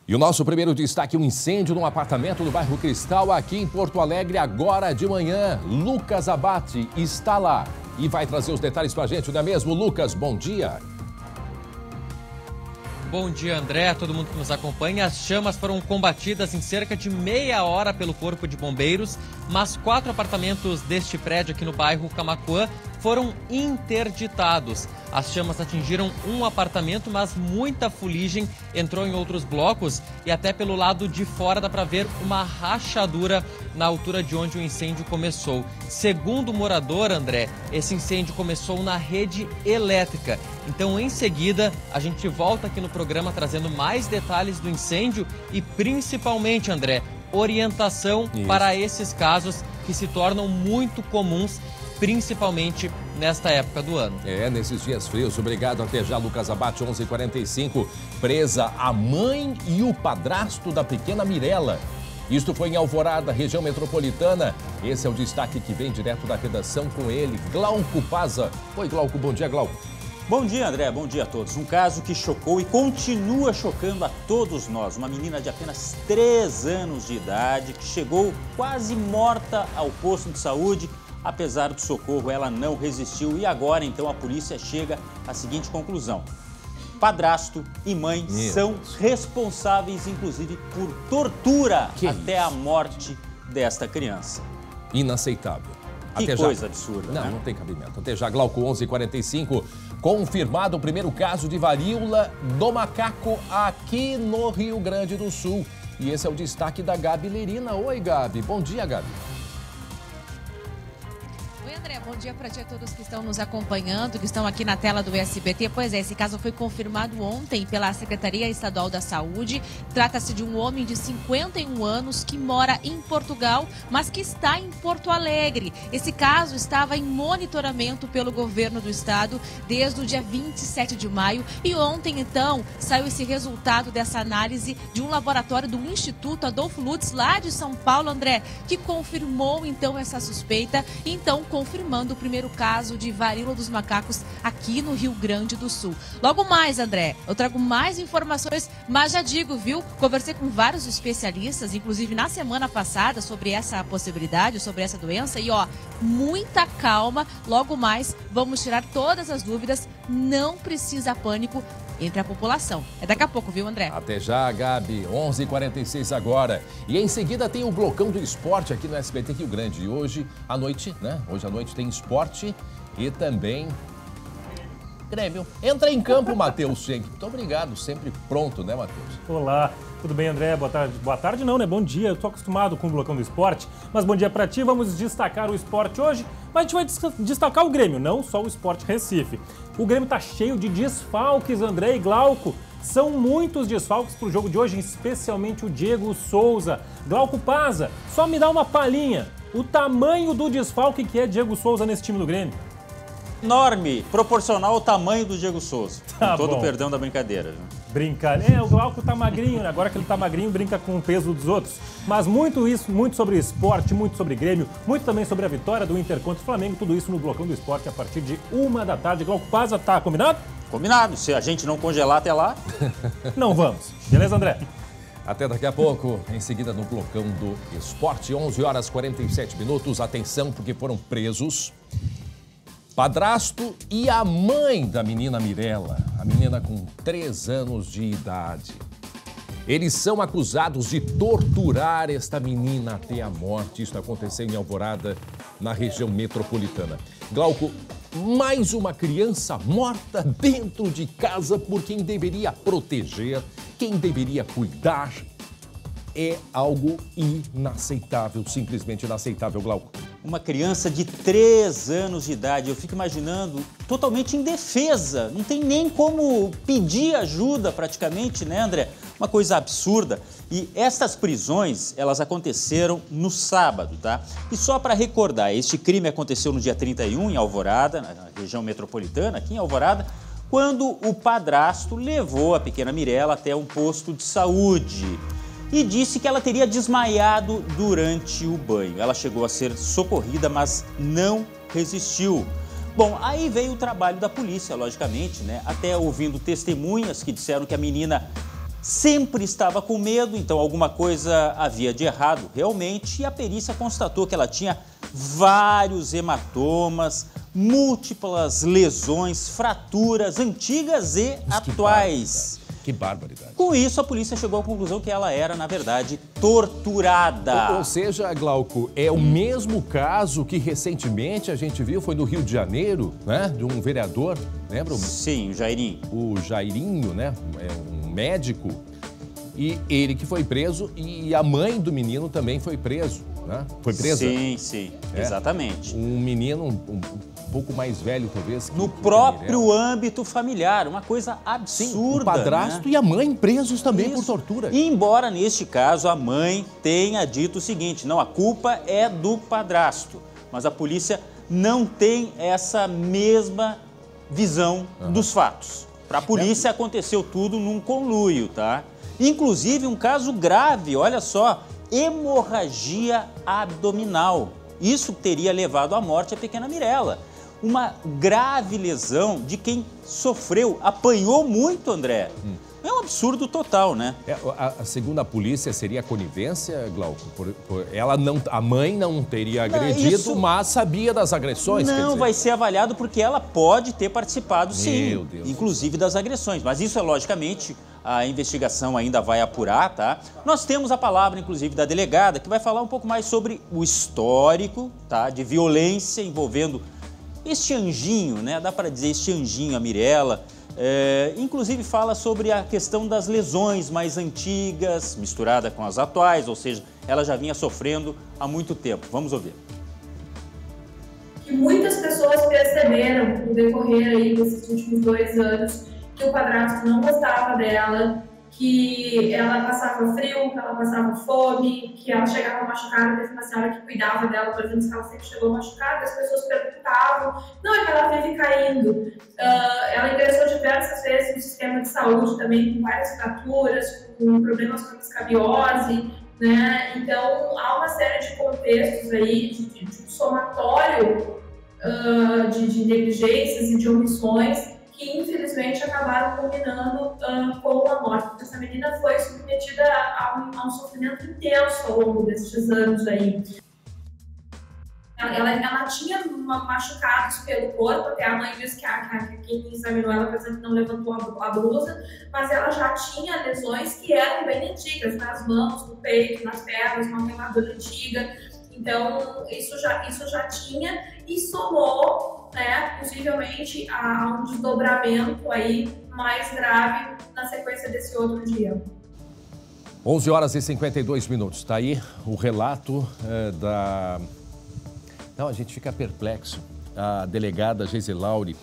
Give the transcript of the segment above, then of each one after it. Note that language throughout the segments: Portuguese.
E o nosso primeiro destaque, um incêndio num apartamento no bairro Cristal, aqui em Porto Alegre, agora de manhã. Lucas Abate está lá e vai trazer os detalhes pra gente, não é mesmo? Lucas, bom dia. Bom dia, André, todo mundo que nos acompanha. As chamas foram combatidas em cerca de meia hora pelo Corpo de Bombeiros, mas 4 apartamentos deste prédio aqui no bairro Camaquã foram interditados. As chamas atingiram um apartamento, mas muita fuligem entrou em outros blocos e até pelo lado de fora dá para ver uma rachadura na altura de onde o incêndio começou. Segundo o morador, André, esse incêndio começou na rede elétrica. Então, em seguida, a gente volta aqui no programa trazendo mais detalhes do incêndio e principalmente, André, orientação para esses casos que se tornam muito comuns, principalmente nesta época do ano. Nesses dias frios. Obrigado. Até já, Lucas Abate, 11h45. Presa a mãe e o padrasto da pequena Mirella. Isto foi em Alvorada, região metropolitana. Esse é o destaque que vem direto da redação com ele, Glauco Paza. Oi, Glauco. Bom dia, Glauco. Bom dia, André. Bom dia a todos. Um caso que chocou e continua chocando a todos nós. Uma menina de apenas 3 anos de idade que chegou quase morta ao posto de saúde. Apesar do socorro, ela não resistiu e agora, então, a polícia chega à seguinte conclusão. Padrasto e mãe são responsáveis, inclusive, por tortura até a morte desta criança. Inaceitável. Que coisa absurda, Não, né? não tem cabimento. Até já, Glauco, 11h45. Confirmado o primeiro caso de varíola do macaco aqui no Rio Grande do Sul. E esse é o destaque da Gabi Lerina. Oi, Gabi. Bom dia, Gabi. André, bom dia para ti a todos que estão nos acompanhando, que estão aqui na tela do SBT. Pois é, esse caso foi confirmado ontem pela Secretaria Estadual da Saúde. Trata-se de um homem de 51 anos que mora em Portugal, mas que está em Porto Alegre. Esse caso estava em monitoramento pelo governo do estado desde o dia 27 de maio. E ontem, então, saiu esse resultado dessa análise de um laboratório do Instituto Adolfo Lutz, lá de São Paulo, André, que confirmou, então, essa suspeita. Então, confirmando o primeiro caso de varíola dos macacos aqui no Rio Grande do Sul. Logo mais, André, eu trago mais informações, mas já digo, viu? Conversei com vários especialistas, inclusive na semana passada, sobre essa possibilidade, sobre essa doença. E, ó, muita calma. Logo mais, vamos tirar todas as dúvidas. Não precisa pânico entre a população. É daqui a pouco, viu, André? Até já, Gabi. 11h46 agora. E em seguida tem o Blocão do Esporte aqui no SBT Rio Grande. E hoje à noite, né? Hoje à noite tem esporte e também Grêmio. Entra em campo, Matheus Schenck. Muito obrigado. Sempre pronto, né, Matheus? Olá. Tudo bem, André? Boa tarde. Boa tarde não, né? Bom dia. Eu tô acostumado com o Blocão do Esporte, mas bom dia pra ti. Vamos destacar o esporte hoje, mas a gente vai destacar o Grêmio, não só o Sport Recife. O Grêmio tá cheio de desfalques, André e Glauco. São muitos desfalques pro jogo de hoje, especialmente o Diego Souza. Glauco Paza, só me dá uma palhinha. O tamanho do desfalque que é Diego Souza nesse time do Grêmio. Enorme, proporcional ao tamanho do Diego Souza. Tá com todo bom. o perdão da brincadeira. Viu? O Glauco tá magrinho, né? Agora que ele tá magrinho, brinca com o peso dos outros. Mas muito sobre esporte, muito sobre Grêmio, muito também sobre a vitória do Inter contra o Flamengo, tudo isso no Blocão do Esporte a partir de 1 da tarde. Glauco Paza, tá combinado? Combinado, se a gente não congelar até lá... Não vamos. Beleza, André? Até daqui a pouco, em seguida no Blocão do Esporte, 11h47. Atenção, porque foram presos padrasto e a mãe da menina Mirella, a menina com 3 anos de idade. Eles são acusados de torturar esta menina até a morte. Isso aconteceu em Alvorada, na região metropolitana. Glauco, mais uma criança morta dentro de casa por quem deveria proteger, quem deveria cuidar. É algo inaceitável, simplesmente inaceitável, Glauco. Uma criança de 3 anos de idade, eu fico imaginando, totalmente indefesa, não tem nem como pedir ajuda praticamente, né, André? Uma coisa absurda. E essas prisões, elas aconteceram no sábado, tá? E só para recordar, este crime aconteceu no dia 31 em Alvorada, na região metropolitana, aqui em Alvorada, quando o padrasto levou a pequena Mirella até um posto de saúde e disse que ela teria desmaiado durante o banho. Ela chegou a ser socorrida, mas não resistiu. Bom, aí veio o trabalho da polícia, logicamente, né? Até ouvindo testemunhas que disseram que a menina sempre estava com medo, então alguma coisa havia de errado realmente, e a perícia constatou que ela tinha vários hematomas, múltiplas lesões, fraturas antigas e atuais. Que barbaridade. Com isso, a polícia chegou à conclusão que ela era, na verdade, torturada. Ou seja, Glauco, é o mesmo caso que recentemente a gente viu, foi no Rio de Janeiro, né? De um vereador, lembra? Sim, o Jairinho. O Jairinho, né? É um médico. E ele que foi preso e a mãe do menino também foi preso, né? Foi presa? Sim, sim, exatamente. Um menino um pouco mais velho, talvez. No próprio âmbito familiar, uma coisa absurda. Sim, o padrasto, né? E a mãe presos também por tortura. E embora, neste caso, a mãe tenha dito o seguinte, não, a culpa é do padrasto, mas a polícia não tem essa mesma visão dos fatos. Para a polícia aconteceu tudo num conluio, tá? Inclusive um caso grave, olha só, hemorragia abdominal. Isso teria levado à morte a pequena Mirella. Uma grave lesão de quem sofreu, apanhou muito, André. É um absurdo total, né? Segundo a polícia, seria a conivência, Glauco? A mãe não teria agredido, mas sabia das agressões? Não, vai ser avaliado porque ela pode ter participado, sim. Meu Deus. Inclusive das agressões. Mas isso é, logicamente, a investigação ainda vai apurar, tá? Nós temos a palavra, inclusive, da delegada, que vai falar um pouco mais sobre o histórico, tá? De violência envolvendo este anjinho, né? Dá para dizer este anjinho, a Mirella. Inclusive fala sobre a questão das lesões mais antigas, misturada com as atuais, ou seja, ela já vinha sofrendo há muito tempo. Vamos ouvir. Que muitas pessoas perceberam no decorrer aí desses últimos 2 anos que o padrasto não gostava dela, que ela passava frio, que ela passava fome, que ela chegava machucada, teve uma senhora que cuidava dela, por exemplo, se ela sempre chegou machucada, as pessoas perguntavam, não, é que ela vive caindo. Ela ingressou diversas vezes no sistema de saúde também, com várias fraturas, com problemas com escabiose, né? Então, há uma série de contextos aí, de somatório de negligências e de omissões, que infelizmente acabaram culminando com a morte. Essa menina foi submetida a um sofrimento intenso ao longo desses anos aí. Ela tinha machucados pelo corpo, até a mãe disse que quem examinou ela, por exemplo, não levantou a blusa, mas ela já tinha lesões que eram bem antigas, nas mãos, no peito, nas pernas, uma queimadura antiga. Então, isso já tinha e somou, né, possivelmente a um desdobramento aí mais grave na sequência desse outro dia. 11h52. Tá aí o relato da... Não, a gente fica perplexo. A delegada Gesilaure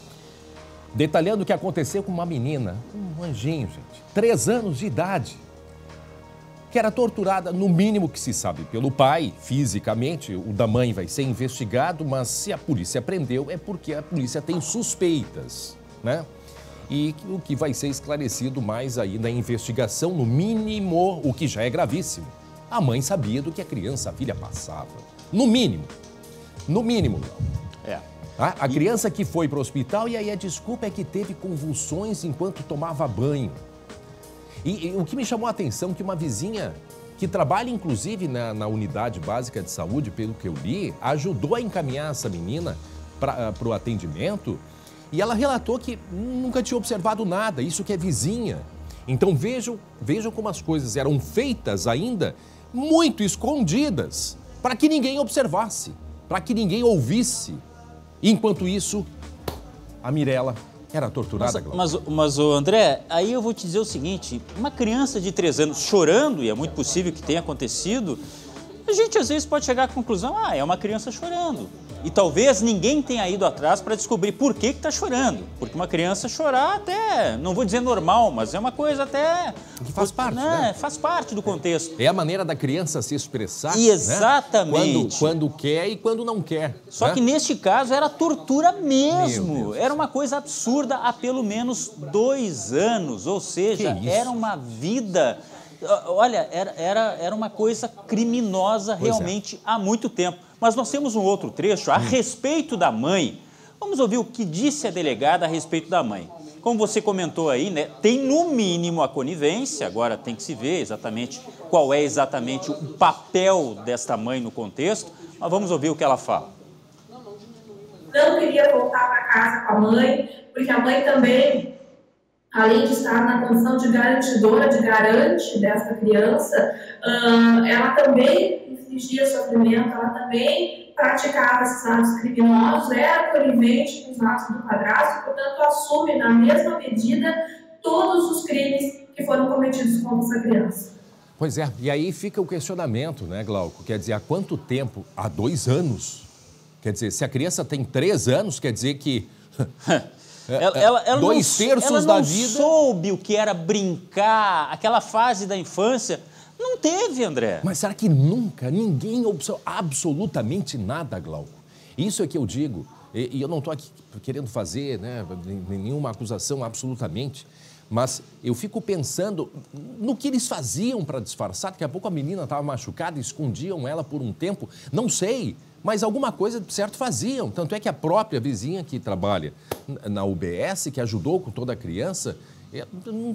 detalhando o que aconteceu com uma menina, um anjinho, gente, 3 anos de idade, que era torturada, no mínimo que se sabe, pelo pai, fisicamente. O da mãe vai ser investigado, mas se a polícia prendeu é porque a polícia tem suspeitas, né? E o que vai ser esclarecido mais aí na investigação, no mínimo, o que já é gravíssimo. A mãe sabia do que a criança, a filha, passava. No mínimo. No mínimo. A criança que foi para o hospital e aí a desculpa é que teve convulsões enquanto tomava banho. E o que me chamou a atenção é que uma vizinha que trabalha inclusive na unidade básica de saúde, pelo que eu li, ajudou a encaminhar essa menina para o atendimento e ela relatou que nunca tinha observado nada, isso que é vizinha. Então vejam como as coisas eram feitas ainda muito escondidas, para que ninguém observasse, para que ninguém ouvisse. Enquanto isso, a Mirella era torturada, mas André, aí eu vou te dizer o seguinte, uma criança de 3 anos chorando, e é muito possível que tenha acontecido, a gente às vezes pode chegar à conclusão, é uma criança chorando. E talvez ninguém tenha ido atrás para descobrir por que está chorando. Porque uma criança chorar até, não vou dizer normal, mas é uma coisa até... que faz parte, né? Faz parte do contexto. É a maneira da criança se expressar, exatamente. Né? Quando quer e quando não quer. Só que neste caso era tortura mesmo. Era uma coisa absurda há pelo menos 2 anos. Ou seja, era uma vida... Olha, era uma coisa criminosa realmente há muito tempo. Mas nós temos um outro trecho a respeito da mãe. Vamos ouvir o que disse a delegada a respeito da mãe. como você comentou aí, né, tem no mínimo a conivência, agora tem que se ver exatamente qual é exatamente o papel desta mãe no contexto, mas vamos ouvir o que ela fala. Não queria voltar para casa com a mãe, porque a mãe também, além de estar na condição de garantidora, de garante dessa criança, ela também infligia sofrimento, ela também praticava esses atos criminosos, era conivente com os atos do padrasto, portanto, assume na mesma medida todos os crimes que foram cometidos contra essa criança. Pois é, e aí fica o questionamento, né, Glauco? Quer dizer, há quanto tempo? Há 2 anos. Quer dizer, se a criança tem 3 anos, quer dizer que... Ela 2/3 da vida... soube o que era brincar, aquela fase da infância. Não teve, André. Mas será que nunca ninguém observou absolutamente nada, Glauco? Isso é que eu digo. E eu não estou aqui querendo fazer, né, nenhuma acusação absolutamente. Mas eu fico pensando no que eles faziam para disfarçar. Daqui a pouco a menina estava machucada, escondiam ela por um tempo. Não sei, mas alguma coisa de certo faziam. Tanto é que a própria vizinha que trabalha na UBS, que ajudou com toda a criança,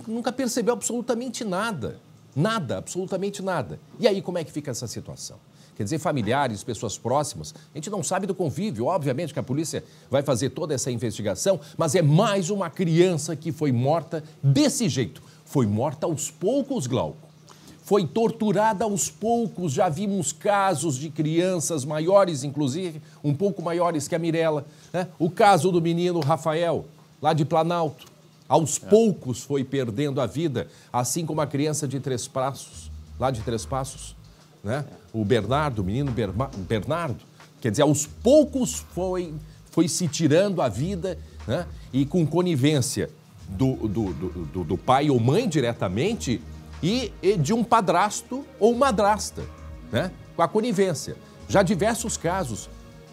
nunca percebeu absolutamente nada. Nada, absolutamente nada. E aí como é que fica essa situação? Quer dizer, familiares, pessoas próximas, a gente não sabe do convívio. Obviamente que a polícia vai fazer toda essa investigação, mas é mais uma criança que foi morta desse jeito. Foi morta aos poucos, Glauco. Foi torturada aos poucos. Já vimos casos de crianças maiores, inclusive, um pouco maiores que a Mirella, né? O caso do menino Rafael, lá de Planalto. Aos poucos foi perdendo a vida, assim como a criança de Três Passos, lá de Três Passos. Né? O Bernardo, o menino Bernardo, quer dizer, aos poucos foi se tirando a vida, né? E com conivência do pai ou mãe diretamente e de um padrasto ou madrasta, né? Com a conivência. Já diversos casos.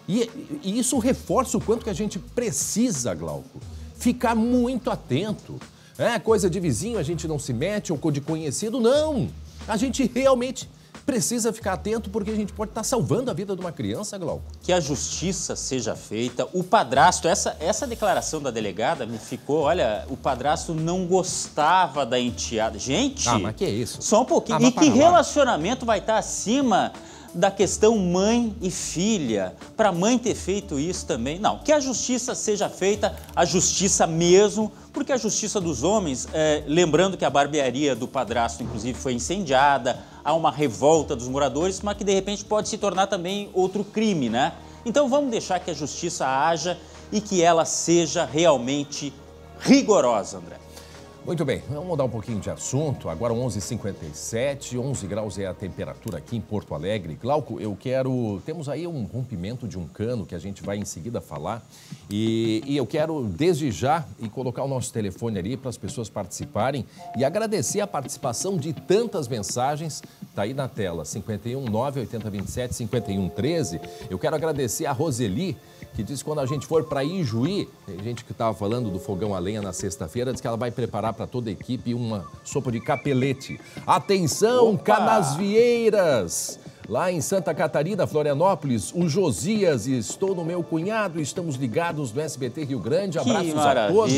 E isso reforça o quanto que a gente precisa, Glauco, ficar muito atento. É coisa de vizinho, a gente não se mete, ou de conhecido, não. A gente realmente precisa ficar atento porque a gente pode estar salvando a vida de uma criança, Glauco. Que a justiça seja feita. O padrasto, essa declaração da delegada me ficou, olha, o padrasto não gostava da enteada. Gente, mas que é isso? Só um pouquinho. E que relacionamento vai estar acima da questão mãe e filha, para a mãe ter feito isso também? Não, que a justiça seja feita, a justiça mesmo, porque a justiça dos homens, lembrando que a barbearia do padrasto, inclusive, foi incendiada, há uma revolta dos moradores, mas que de repente pode se tornar também outro crime, né? Então vamos deixar que a justiça haja e que ela seja realmente rigorosa, André. Muito bem, vamos mudar um pouquinho de assunto. Agora 11h57, 11 graus é a temperatura aqui em Porto Alegre. Glauco, temos aí um rompimento de um cano que a gente vai em seguida falar. E eu quero, desde já, colocar o nosso telefone ali para as pessoas participarem e agradecer a participação de tantas mensagens. Está aí na tela, 51 98027 5113. Eu quero agradecer a Roseli, que disse que quando a gente for para Ijuí, a gente que estava falando do fogão a lenha na sexta-feira, disse que ela vai preparar para toda a equipe uma sopa de capelete. Atenção, Canasvieiras! Lá em Santa Catarina, Florianópolis, o Josias e estou no meu cunhado, estamos ligados no SBT Rio Grande, abraços a todos.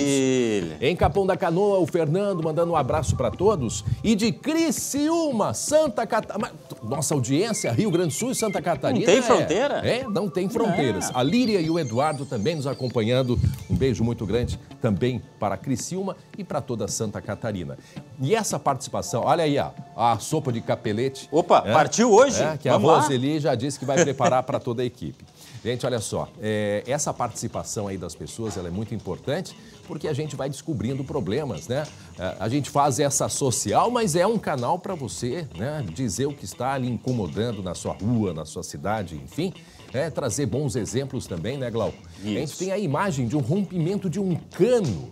Em Capão da Canoa, o Fernando mandando um abraço para todos. E de Criciúma, Santa Catarina, nossa audiência, Rio Grande do Sul e Santa Catarina. Não tem fronteira? Não tem fronteiras. A Líria e o Eduardo também nos acompanhando. Um beijo muito grande também para Criciúma e para toda Santa Catarina. E essa participação, olha aí, a sopa de capelete. Opa, partiu hoje? Que a Roseli já disse que vai preparar para toda a equipe. Gente, olha só, essa participação aí das pessoas, ela é muito importante porque a gente vai descobrindo problemas, né? A gente faz essa social, mas é um canal para você, né, dizer o que está ali incomodando na sua rua, na sua cidade, enfim, trazer bons exemplos também, né, Glauco? Isso. A gente tem a imagem de um rompimento de um cano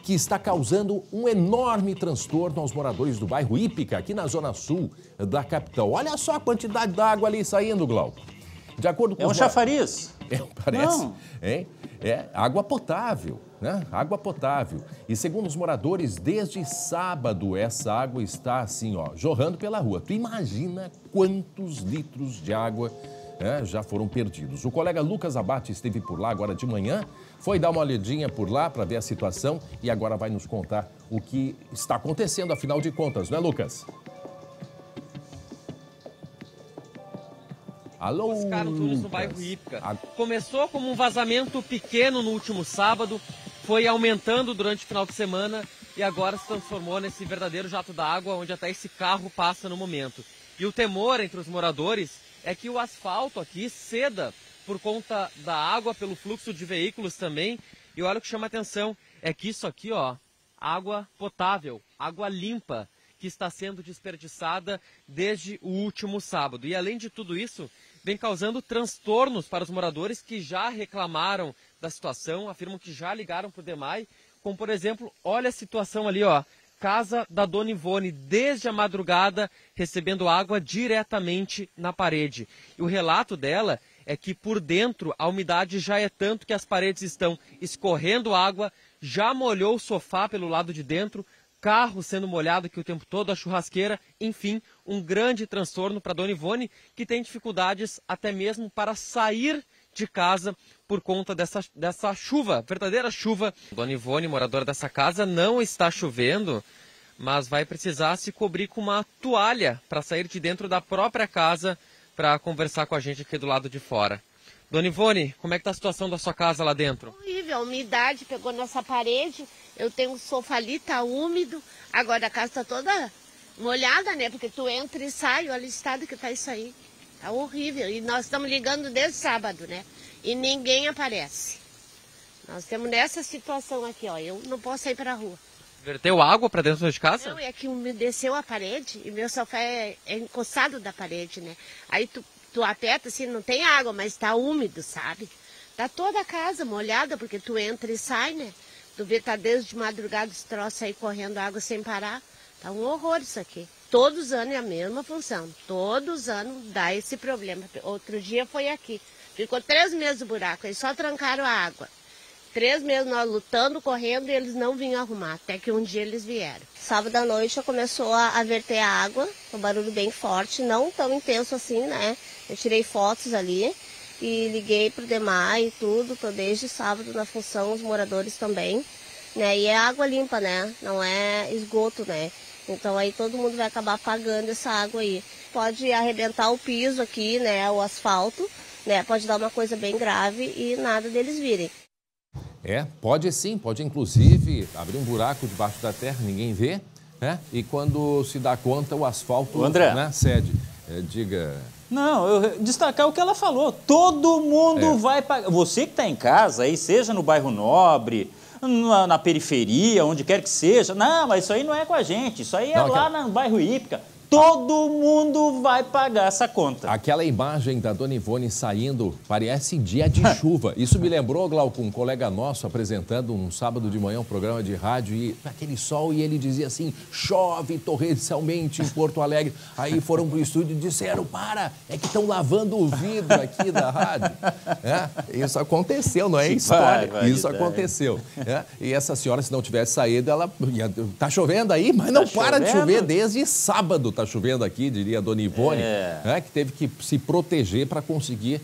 que está causando um enorme transtorno aos moradores do bairro Ípica, aqui na zona sul da capital. Olha só a quantidade d'água ali saindo, Glauco. De acordo com É um chafariz. Parece. Não. É água potável, né? Água potável. E segundo os moradores, desde sábado essa água está assim, ó, jorrando pela rua. Tu imagina quantos litros de água já foram perdidos. O colega Lucas Abate esteve por lá agora de manhã, foi dar uma olhadinha por lá para ver a situação e agora vai nos contar o que está acontecendo, afinal de contas, não é, Lucas? Alô, Oscar Antunes, no bairro Ípica. Começou como um vazamento pequeno no último sábado, foi aumentando durante o final de semana e agora se transformou nesse verdadeiro jato d'água onde até esse carro passa no momento. E o temor entre os moradores é que o asfalto aqui ceda por conta da água, pelo fluxo de veículos também. E olha o que chama atenção, é que isso aqui, ó, água potável, água limpa, que está sendo desperdiçada desde o último sábado. E além de tudo isso, vem causando transtornos para os moradores que já reclamaram da situação, afirmam que já ligaram para o DEMAI, como por exemplo, olha a situação ali, ó, casa da Dona Ivone, desde a madrugada, recebendo água diretamente na parede. E o relato dela é que por dentro a umidade já é tanto que as paredes estão escorrendo água, já molhou o sofá pelo lado de dentro, carro sendo molhado aqui o tempo todo, a churrasqueira, enfim, um grande transtorno para a Dona Ivone, que tem dificuldades até mesmo para sair de casa por conta dessa chuva, verdadeira chuva. Dona Ivone, moradora dessa casa, não está chovendo, mas vai precisar se cobrir com uma toalha para sair de dentro da própria casa para conversar com a gente aqui do lado de fora. Dona Ivone, como é que está a situação da sua casa lá dentro? Horrível, a umidade pegou nossa parede, eu tenho um sofá ali, tá úmido, agora a casa tá toda molhada, né? Porque tu entra e sai, olha o estado que tá isso aí. Tá horrível. E nós estamos ligando desde sábado, né? E ninguém aparece. Nós estamos nessa situação aqui, ó. Eu não posso sair para a rua. Verteu água para dentro de casa? Não, é que umedeceu a parede e meu sofá é encostado da parede, né? Aí tu aperta assim, não tem água, mas tá úmido, sabe? Tá toda a casa molhada, porque tu entra e sai, né? Tu vê, tá desde madrugada os troços aí correndo água sem parar. Tá um horror isso aqui. Todos os anos é a mesma função. Todos os anos dá esse problema. Outro dia foi aqui. Ficou 3 meses o buraco, eles só trancaram a água. 3 meses nós lutando, correndo, e eles não vinham arrumar, até que um dia eles vieram. Sábado à noite já começou a verter a água, um barulho bem forte, não tão intenso assim, né? Eu tirei fotos ali e liguei pro DEMAI e tudo, tô desde sábado na função, os moradores também, né? E é água limpa, né? Não é esgoto, né? Então aí todo mundo vai acabar pagando essa água aí. Pode arrebentar o piso aqui, né? O asfalto, né? Pode dar uma coisa bem grave e nada deles virem. Pode sim, pode inclusive abrir um buraco debaixo da terra, ninguém vê, né? E quando se dá conta, o asfalto, né, cede. Diga... Não, eu destacar o que ela falou. Todo mundo vai pagar. Você que está em casa, aí, seja no bairro Nobre, na periferia, onde quer que seja. Não, mas isso aí não é com a gente. Isso aí é não, lá no bairro Ípica. Todo mundo vai pagar essa conta. Aquela imagem da Dona Ivone saindo parece dia de chuva. Isso me lembrou, Glauco, um colega nosso apresentando um sábado de manhã um programa de rádio e aquele sol e ele dizia assim, chove torrencialmente em Porto Alegre. Aí foram pro estúdio e disseram, é que estão lavando o vidro aqui da rádio. Isso aconteceu, não é história. Isso aconteceu. E essa senhora, se não tivesse saído, ela... Tá chovendo aí, mas não para de chover desde sábado. Tá chovendo aqui, diria a Dona Ivone, que teve que se proteger para conseguir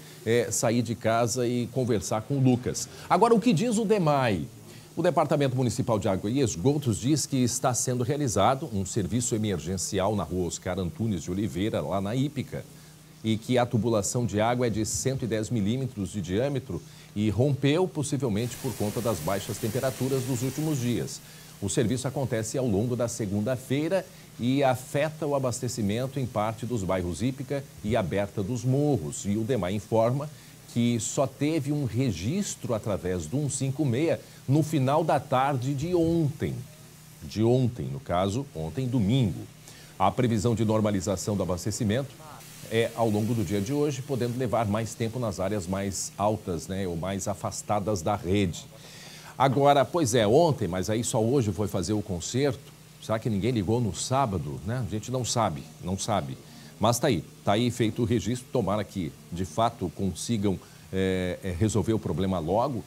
sair de casa e conversar com o Lucas. Agora, o que diz o DEMAI? O Departamento Municipal de Água e Esgotos diz que está sendo realizado um serviço emergencial na rua Oscar Antunes de Oliveira, lá na Ípica, e que a tubulação de água é de 110 milímetros de diâmetro e rompeu possivelmente por conta das baixas temperaturas dos últimos dias. O serviço acontece ao longo da segunda-feira e afeta o abastecimento em parte dos bairros Ípica e Aberta dos Morros. E o DEMAI informa que só teve um registro através do 156 no final da tarde de ontem. De ontem, no caso, ontem domingo. A previsão de normalização do abastecimento é ao longo do dia de hoje, podendo levar mais tempo nas áreas mais altas, né, ou mais afastadas da rede. Agora, ontem, mas aí só hoje foi fazer o concerto. Será que ninguém ligou no sábado? Né? A gente não sabe. Mas tá aí feito o registro. Tomara que, de fato, consigam resolver o problema logo.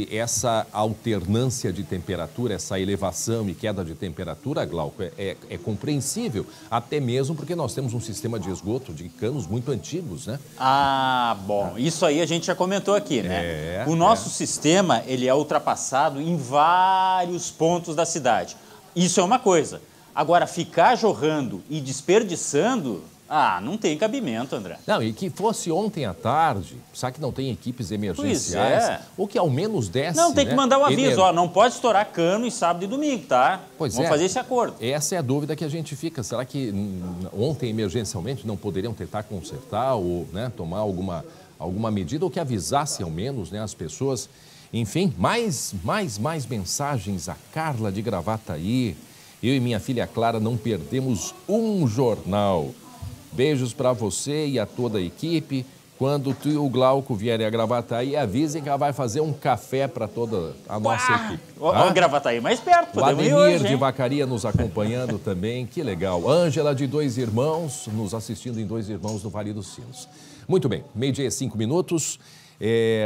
essa alternância de temperatura, essa elevação e queda de temperatura, Glauco, é compreensível, até mesmo porque nós temos um sistema de esgoto de canos muito antigos, né? Ah, bom, isso aí a gente já comentou aqui, né? O nosso sistema, ele é ultrapassado em vários pontos da cidade. Isso é uma coisa. Agora, ficar jorrando e desperdiçando... não tem cabimento, André. Não, e que fosse ontem à tarde, sabe que não tem equipes emergenciais, ou que ao menos desse... Não, tem que mandar um aviso, não pode estourar cano em sábado e domingo, tá? Vamos fazer esse acordo. Essa é a dúvida que a gente fica. Será que ontem, emergencialmente, não poderiam tentar consertar ou, né, tomar alguma medida, ou que avisasse ao menos, né, as pessoas? Enfim, mais mensagens. A Carla de Gravataí. Eu e minha filha Clara não perdemos um jornal. Beijos para você e a toda a equipe. Quando tu e o Glauco vierem a Gravataí, avisem que ela vai fazer um café para toda a nossa equipe. Tá? Gravataí mais perto, podemos ir hoje, o Ademir de Vacaria nos acompanhando também, que legal. Ângela de Dois Irmãos, nos assistindo em Dois Irmãos do Vale dos Sinos. Muito bem, 12h e 5 minutos.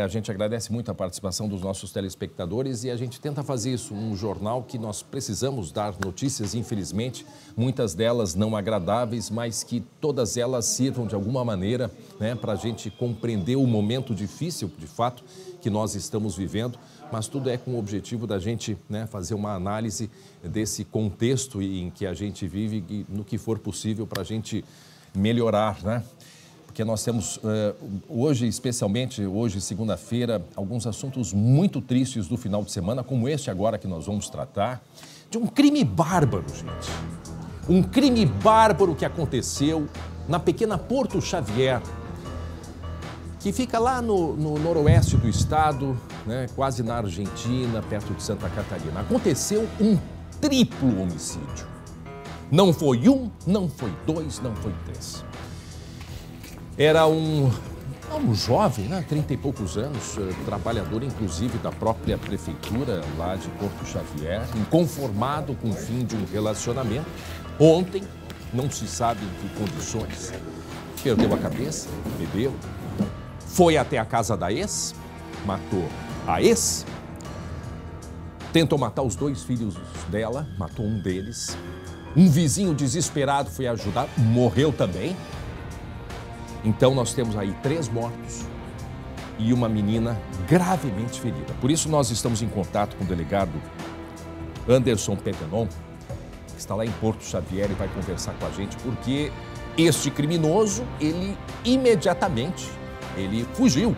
A gente agradece muito a participação dos nossos telespectadores e a gente tenta fazer isso, um jornal que nós precisamos dar notícias, infelizmente, muitas delas não agradáveis, mas que todas elas sirvam de alguma maneira, né, para a gente compreender o momento difícil, de fato, que nós estamos vivendo, mas tudo é com o objetivo da gente, né, fazer uma análise desse contexto em que a gente vive e no que for possível para a gente melhorar, né? Porque nós temos hoje, especialmente hoje, segunda-feira, alguns assuntos muito tristes do final de semana, como este agora que nós vamos tratar, de um crime bárbaro, gente. Um crime bárbaro que aconteceu na pequena Porto Xavier, que fica lá no noroeste do estado, né, quase na Argentina, perto de Santa Catarina. Aconteceu um triplo homicídio. Não foi um, não foi dois, não foi três. Era um jovem, né, 30 e poucos anos, trabalhador inclusive da própria prefeitura lá de Porto Xavier, inconformado com o fim de um relacionamento. Ontem, não se sabe em que condições, perdeu a cabeça, bebeu, foi até a casa da ex, matou a ex, tentou matar os 2 filhos dela, matou um deles. Um vizinho desesperado foi ajudar, morreu também. Então, nós temos aí 3 mortos e uma menina gravemente ferida. Por isso, nós estamos em contato com o delegado Anderson Petenon, que está lá em Porto Xavier e vai conversar com a gente, porque este criminoso, ele imediatamente, ele fugiu.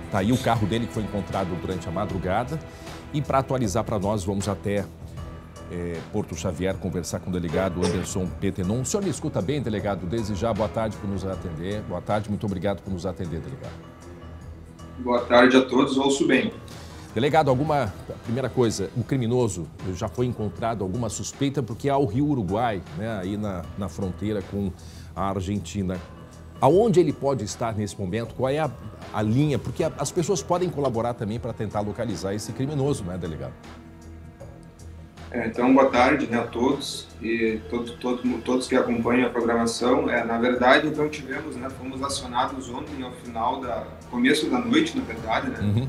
Está aí o carro dele que foi encontrado durante a madrugada. E para atualizar para nós, vamos até Porto Xavier conversar com o delegado Anderson Petenon. O senhor me escuta bem, delegado? Desde já, boa tarde por nos atender. Boa tarde, muito obrigado por nos atender, delegado. Boa tarde a todos, ouço bem. Delegado, primeira coisa, o criminoso já foi encontrado alguma suspeita, porque há o Rio Uruguai, né, aí na fronteira com a Argentina. Aonde ele pode estar nesse momento? Qual é a linha? Porque as pessoas podem colaborar também para tentar localizar esse criminoso, né, delegado? Então, boa tarde, né, a todos e todos que acompanham a programação. Na verdade, então tivemos, né, fomos acionados ontem ao começo da noite, na verdade, né,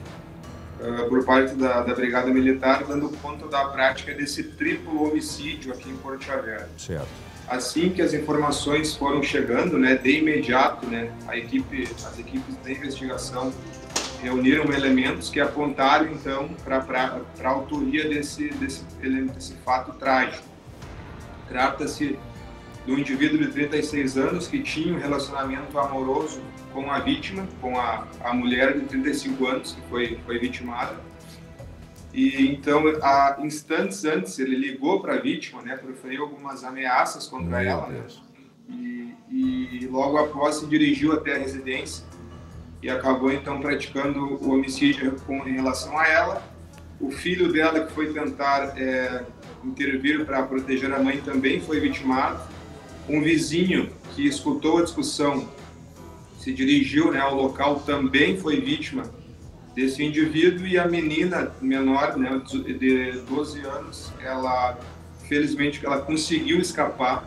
por parte da Brigada Militar, dando conta da prática desse triplo homicídio aqui em Porto Xavier. Certo. Assim que as informações foram chegando, né, de imediato, né, as equipes da investigação reuniram elementos que apontaram, então, para a autoria desse fato trágico. Trata-se de um indivíduo de 36 anos que tinha um relacionamento amoroso com a vítima, com a mulher de 35 anos que foi vitimada. E, então, instantes antes, ele ligou para a vítima, né, proferiu algumas ameaças contra ela, né, e logo após se dirigiu até a residência e acabou, então, praticando o homicídio em relação a ela. O filho dela, que foi tentar intervir para proteger a mãe, também foi vitimado. Um vizinho que escutou a discussão, se dirigiu, né, ao local, também foi vítima desse indivíduo. E a menina menor, né, de 12 anos, felizmente, ela conseguiu escapar,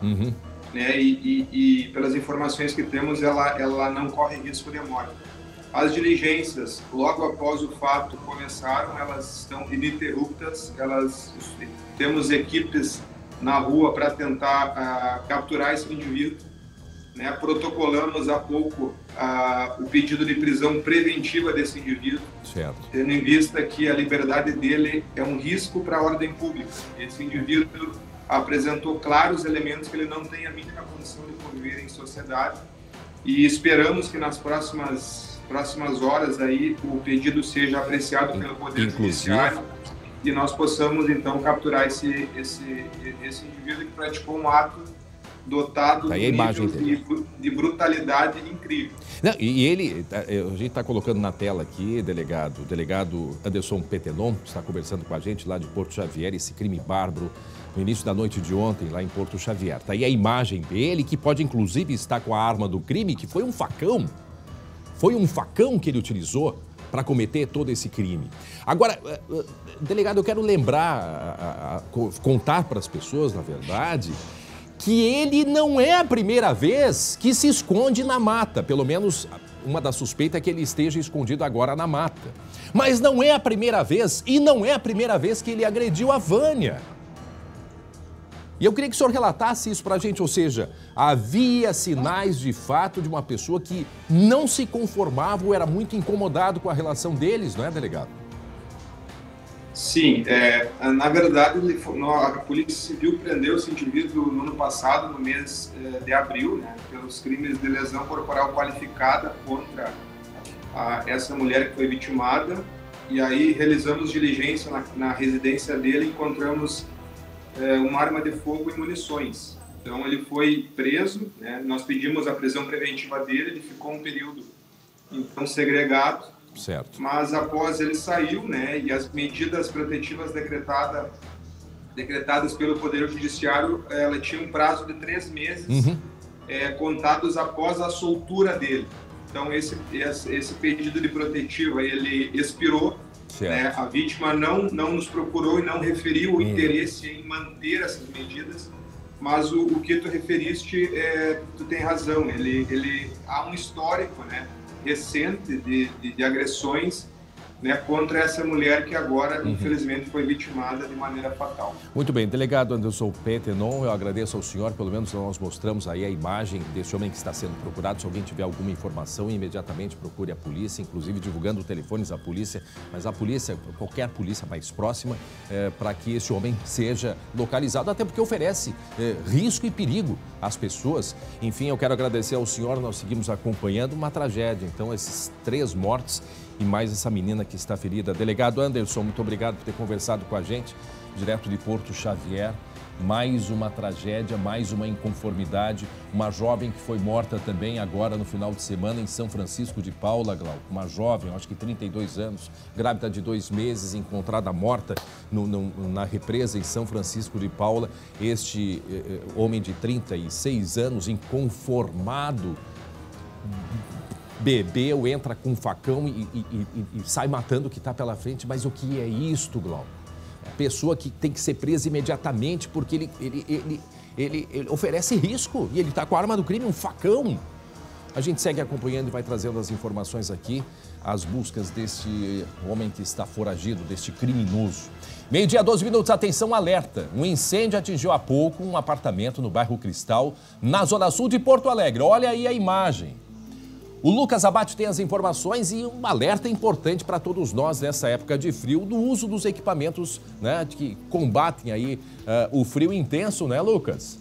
né, e pelas informações que temos, ela não corre risco de morte. As diligências, logo após o fato, começaram, elas estão ininterruptas, temos equipes na rua para tentar capturar esse indivíduo, né? Protocolamos há pouco o pedido de prisão preventiva desse indivíduo, certo, tendo em vista que a liberdade dele é um risco para a ordem pública. Esse indivíduo apresentou claros elementos que ele não tem a mínima condição de conviver em sociedade, e esperamos que nas próximas horas aí o pedido seja apreciado pelo Poder Judiciário e nós possamos então capturar esse indivíduo que praticou um ato dotado de brutalidade incrível. Não, e ele, a gente está colocando na tela aqui, o delegado Anderson Petenon está conversando com a gente lá de Porto Xavier, esse crime bárbaro no início da noite de ontem lá em Porto Xavier. Tá aí a imagem dele, que pode inclusive estar com a arma do crime, que foi um facão. Foi um facão que ele utilizou para cometer todo esse crime. Agora, delegado, eu quero lembrar, contar para as pessoas, na verdade, que ele não é a primeira vez que se esconde na mata. Pelo menos uma das suspeitas é que ele esteja escondido agora na mata. Mas não é a primeira vez, e não é a primeira vez que ele agrediu a Vânia. E eu queria que o senhor relatasse isso para a gente, ou seja, havia sinais de fato de uma pessoa que não se conformava ou era muito incomodado com a relação deles, não é, delegado? Sim, na verdade a Polícia Civil prendeu esse indivíduo no ano passado, no mês de abril, né, pelos crimes de lesão corporal qualificada contra essa mulher que foi vitimada, e aí realizamos diligência na residência dele e encontramos uma arma de fogo e munições. Então ele foi preso, né? Nós pedimos a prisão preventiva dele, ele ficou um período então segregado, certo, mas após ele saiu, né, e as medidas protetivas decretadas pelo Poder Judiciário, ela tinha um prazo de 3 meses contados após a soltura dele. Então esse pedido de protetiva ele expirou. Né? A vítima não nos procurou e não referiu o interesse em manter essas medidas, mas o que tu referiste, tu tem razão, ele há um histórico, né, recente de agressões, né, contra essa mulher que agora, infelizmente, foi vitimada de maneira fatal. Muito bem, delegado Anderson Petenon, eu agradeço ao senhor, pelo menos nós mostramos aí a imagem desse homem que está sendo procurado. Se alguém tiver alguma informação, imediatamente procure a polícia, inclusive divulgando telefones da polícia, mas a polícia, qualquer polícia mais próxima, para que esse homem seja localizado, até porque oferece risco e perigo às pessoas. Enfim, eu quero agradecer ao senhor, nós seguimos acompanhando uma tragédia, então esses 3 mortes e mais essa menina que está ferida. Delegado Anderson, muito obrigado por ter conversado com a gente, direto de Porto Xavier. Mais uma tragédia, mais uma inconformidade. Uma jovem que foi morta também agora no final de semana em São Francisco de Paula, Glauco. Uma jovem, acho que 32 anos, grávida de 2 meses, encontrada morta na represa em São Francisco de Paula. Este homem de 36 anos, inconformado, bebeu, entra com um facão e sai matando o que está pela frente. Mas o que é isto, Glauco? A pessoa que tem que ser presa imediatamente porque ele oferece risco e ele está com a arma do crime, um facão. A gente segue acompanhando e vai trazendo as informações aqui, as buscas deste homem que está foragido, deste criminoso. 12h, 12 minutos, atenção, alerta. Um incêndio atingiu há pouco um apartamento no bairro Cristal, na zona sul de Porto Alegre. Olha aí a imagem. O Lucas Abate tem as informações e um alerta importante para todos nós nessa época de frio, do uso dos equipamentos, né, que combatem aí o frio intenso, né, Lucas?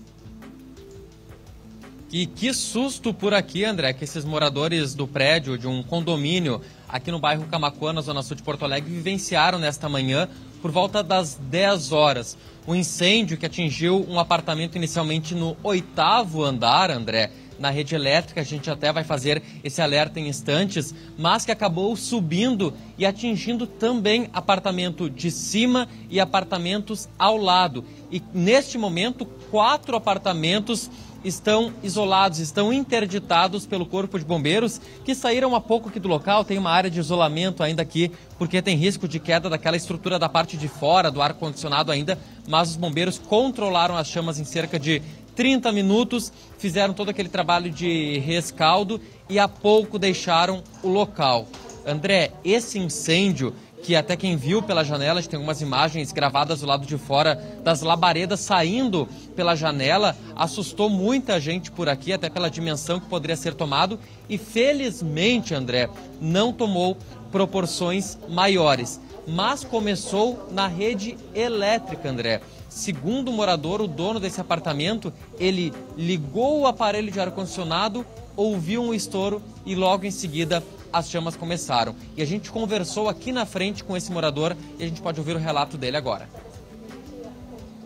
E que susto por aqui, André, que esses moradores do prédio de um condomínio aqui no bairro Camaquã, na zona sul de Porto Alegre, vivenciaram nesta manhã por volta das 10 horas. Um incêndio que atingiu um apartamento inicialmente no 8º andar, André, na rede elétrica. A gente até vai fazer esse alerta em instantes, mas que acabou subindo e atingindo também apartamento de cima e apartamentos ao lado. E neste momento, 4 apartamentos estão isolados, estão interditados pelo Corpo de Bombeiros, que saíram há pouco aqui do local. Tem uma área de isolamento ainda aqui, porque tem risco de queda daquela estrutura da parte de fora, do ar-condicionado ainda, mas os bombeiros controlaram as chamas em cerca de 30 minutos, fizeram todo aquele trabalho de rescaldo e há pouco deixaram o local. André, esse incêndio, que até quem viu pela janela, a gente tem algumas imagens gravadas do lado de fora das labaredas saindo pela janela, assustou muita gente por aqui, até pela dimensão que poderia ser tomado, e felizmente, André, não tomou proporções maiores, mas começou na rede elétrica, André. Segundo o morador, o dono desse apartamento, ele ligou o aparelho de ar-condicionado, ouviu um estouro e logo em seguida as chamas começaram. E a gente conversou aqui na frente com esse morador e a gente pode ouvir o relato dele agora.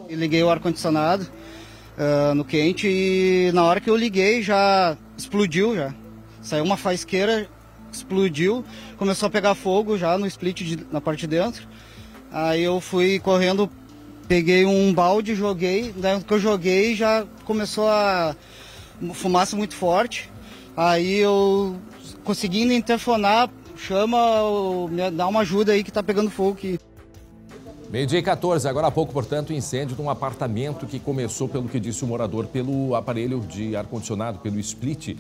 Eu liguei o ar-condicionado no quente e na hora que eu liguei já explodiu já. Saiu uma faisqueira, explodiu, começou a pegar fogo já no split na parte de dentro. Aí eu fui correndo, peguei um balde, joguei, daí que eu joguei já começou a fumaça muito forte. Aí eu conseguindo interfonar, chama, dá uma ajuda aí que tá pegando fogo aqui. Meio-dia e 14, agora há pouco, portanto, incêndio de um apartamento que começou, pelo que disse o morador, pelo aparelho de ar-condicionado, pelo split.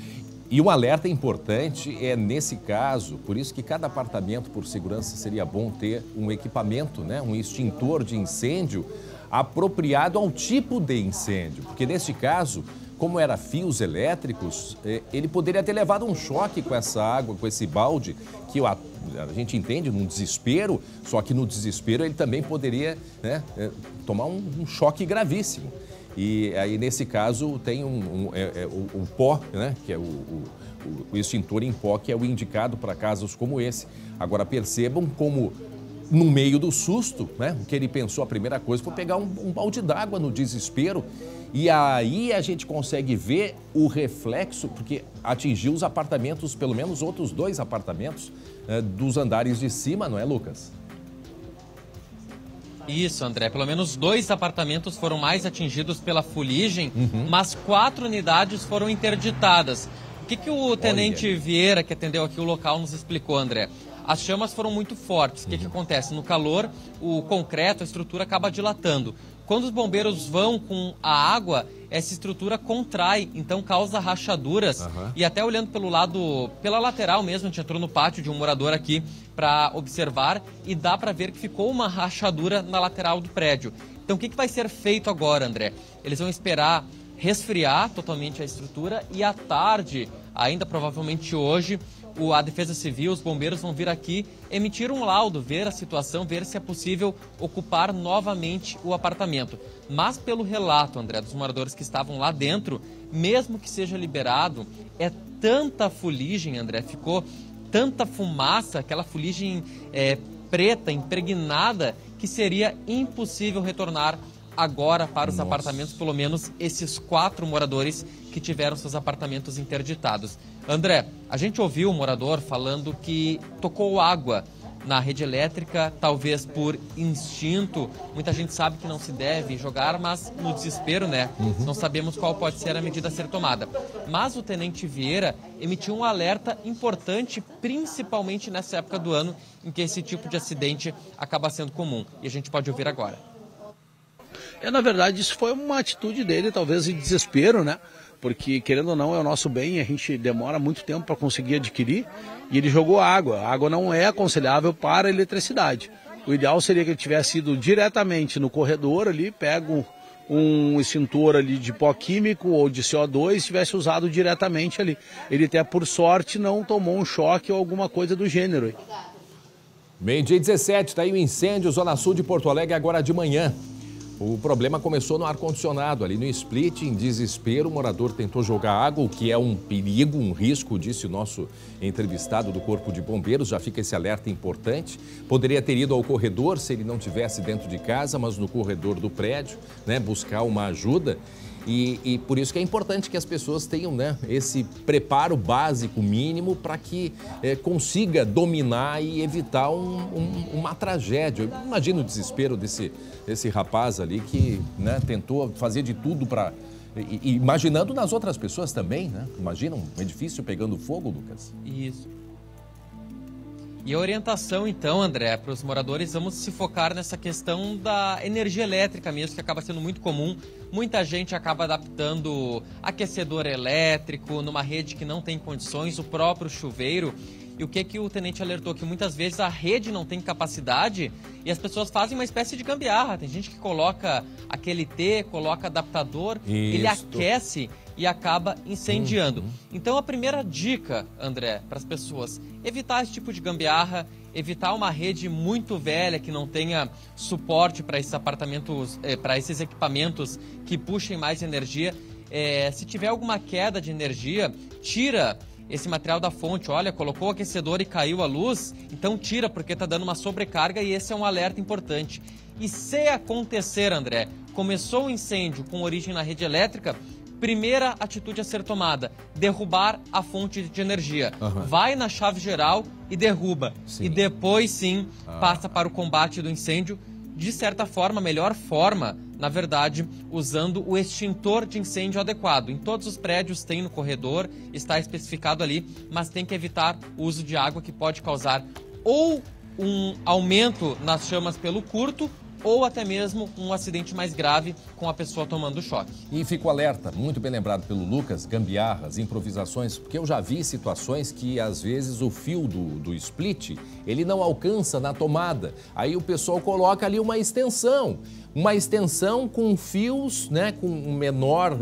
E um alerta importante é nesse caso, por isso que cada apartamento, por segurança, seria bom ter um equipamento, né, um extintor de incêndio apropriado ao tipo de incêndio. Porque neste caso, como era fios elétricos, ele poderia ter levado um choque com essa água, com esse balde, que a gente entende num desespero, só que no desespero ele também poderia, né, tomar um choque gravíssimo. E aí, nesse caso, tem o pó, né, que é o extintor em pó, que é o indicado para casos como esse. Agora, percebam como, no meio do susto, né, o que ele pensou, a primeira coisa foi pegar um balde d'água no desespero. E aí a gente consegue ver o reflexo, porque atingiu os apartamentos, pelo menos outros 2 apartamentos dos andares de cima, não é, Lucas? Isso, André. Pelo menos 2 apartamentos foram mais atingidos pela fuligem, mas 4 unidades foram interditadas. O que o tenente Vieira, que atendeu aqui o local, nos explicou, André? As chamas foram muito fortes. O que acontece? No calor, o concreto, a estrutura acaba dilatando. Quando os bombeiros vão com a água, essa estrutura contrai, então causa rachaduras. E até olhando pelo lado, pela lateral mesmo, a gente entrou no pátio de um morador aqui para observar e dá para ver que ficou uma rachadura na lateral do prédio. Então o que vai ser feito agora, André? Eles vão esperar resfriar totalmente a estrutura e à tarde, ainda provavelmente hoje, a Defesa Civil, os bombeiros vão vir aqui emitir um laudo, ver a situação, ver se é possível ocupar novamente o apartamento. Mas pelo relato, André, dos moradores que estavam lá dentro, mesmo que seja liberado, é tanta fuligem, André, ficou tanta fumaça, aquela fuligem preta, impregnada, que seria impossível retornar agora para os apartamentos, pelo menos esses 4 moradores que tiveram seus apartamentos interditados. André, a gente ouviu o morador falando que tocou água na rede elétrica, talvez por instinto. Muita gente sabe que não se deve jogar, mas no desespero, né? Não sabemos qual pode ser a medida a ser tomada. Mas o tenente Vieira emitiu um alerta importante, principalmente nessa época do ano, em que esse tipo de acidente acaba sendo comum. E a gente pode ouvir agora. Na verdade, isso foi uma atitude dele, talvez de desespero, né? Porque, querendo ou não, é o nosso bem, a gente demora muito tempo para conseguir adquirir, e ele jogou água. A água não é aconselhável para a eletricidade. O ideal seria que ele tivesse ido diretamente no corredor ali, pego um extintor ali de pó químico ou de CO2 e tivesse usado diretamente ali. Ele até, por sorte, não tomou um choque ou alguma coisa do gênero. Meio-dia 17, está aí o incêndio, Zona Sul de Porto Alegre, agora de manhã. O problema começou no ar-condicionado, ali no split, em desespero, o morador tentou jogar água, o que é um perigo, um risco, disse o nosso entrevistado do Corpo de Bombeiros, já fica esse alerta importante. Poderia ter ido ao corredor se ele não estivesse dentro de casa, mas no corredor do prédio, né, buscar uma ajuda. E por isso que é importante que as pessoas tenham, né, esse preparo básico mínimo para que consiga dominar e evitar uma tragédia. Imagina o desespero desse rapaz ali que, né, tentou fazer de tudo para... Imaginando nas outras pessoas também, né? Imagina um edifício pegando fogo, Lucas. Isso. E a orientação, então, André, para os moradores, vamos se focar nessa questão da energia elétrica mesmo, que acaba sendo muito comum. Muita gente acaba adaptando aquecedor elétrico numa rede que não tem condições, o próprio chuveiro. E o que o tenente alertou? Que muitas vezes a rede não tem capacidade e as pessoas fazem uma espécie de gambiarra. Tem gente que coloca aquele T, coloca adaptador, ele aquece e acaba incendiando. Então a primeira dica, André, para as pessoas, evitar esse tipo de gambiarra, evitar uma rede muito velha que não tenha suporte para esses apartamentos, para esses equipamentos que puxem mais energia. Se tiver alguma queda de energia, tira esse material da fonte. Olha, colocou o aquecedor e caiu a luz, então tira, porque está dando uma sobrecarga e esse é um alerta importante. E se acontecer, André, começou o incêndio com origem na rede elétrica, primeira atitude a ser tomada, derrubar a fonte de energia. Vai na chave geral e derruba. E depois sim, passa para o combate do incêndio, de certa forma, a melhor forma, na verdade, usando o extintor de incêndio adequado. Em todos os prédios tem no corredor, está especificado ali, mas tem que evitar o uso de água que pode causar ou um aumento nas chamas pelo curto, ou até mesmo um acidente mais grave com a pessoa tomando choque. E fico alerta, muito bem lembrado pelo Lucas, gambiarras, improvisações, porque eu já vi situações que às vezes o fio do split, ele não alcança na tomada. Aí o pessoal coloca ali uma extensão com fios, né, com menor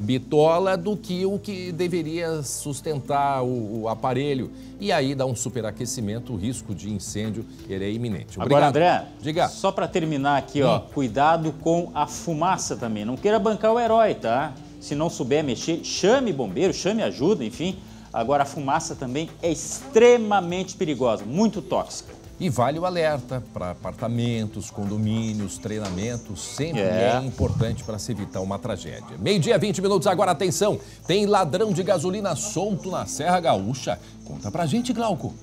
bitola do que o que deveria sustentar o aparelho. E aí dá um superaquecimento, o risco de incêndio ele é iminente. Obrigado. Agora, André, diga. Só para terminar aqui, ó, cuidado com a fumaça também. Não queira bancar o herói, tá? Se não souber mexer, chame bombeiro, chame ajuda, enfim. Agora, a fumaça também é extremamente perigosa, muito tóxica. E vale o alerta para apartamentos, condomínios, treinamentos, sempre é importante para se evitar uma tragédia. 12h, 20 minutos, agora atenção, tem ladrão de gasolina solto na Serra Gaúcha. Conta pra gente, Glauco.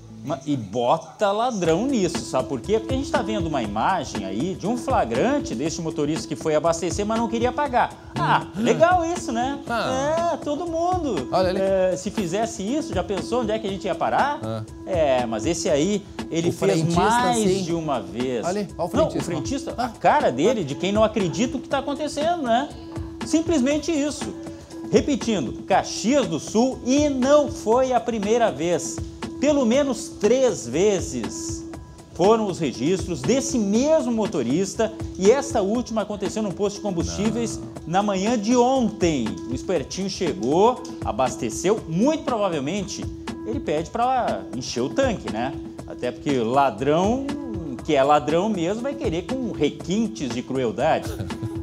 E bota ladrão nisso, sabe por quê? Porque a gente está vendo uma imagem aí de um flagrante desse motorista que foi abastecer, mas não queria pagar. Legal isso, né? Todo mundo. Olha ali. Se fizesse isso, já pensou onde é que a gente ia parar? Mas esse aí, ele fez mais de uma vez. Olha ali, olha o frentista. Não, o frentista, a cara dele, de quem não acredita o que está acontecendo, né? Simplesmente isso. Repetindo, Caxias do Sul, e não foi a primeira vez. Pelo menos 3 vezes foram os registros desse mesmo motorista e essa última aconteceu num posto de combustíveis na manhã de ontem. O espertinho chegou, abasteceu, muito provavelmente ele pede para encher o tanque, né? Até porque ladrão, que é ladrão mesmo, vai querer com requintes de crueldade.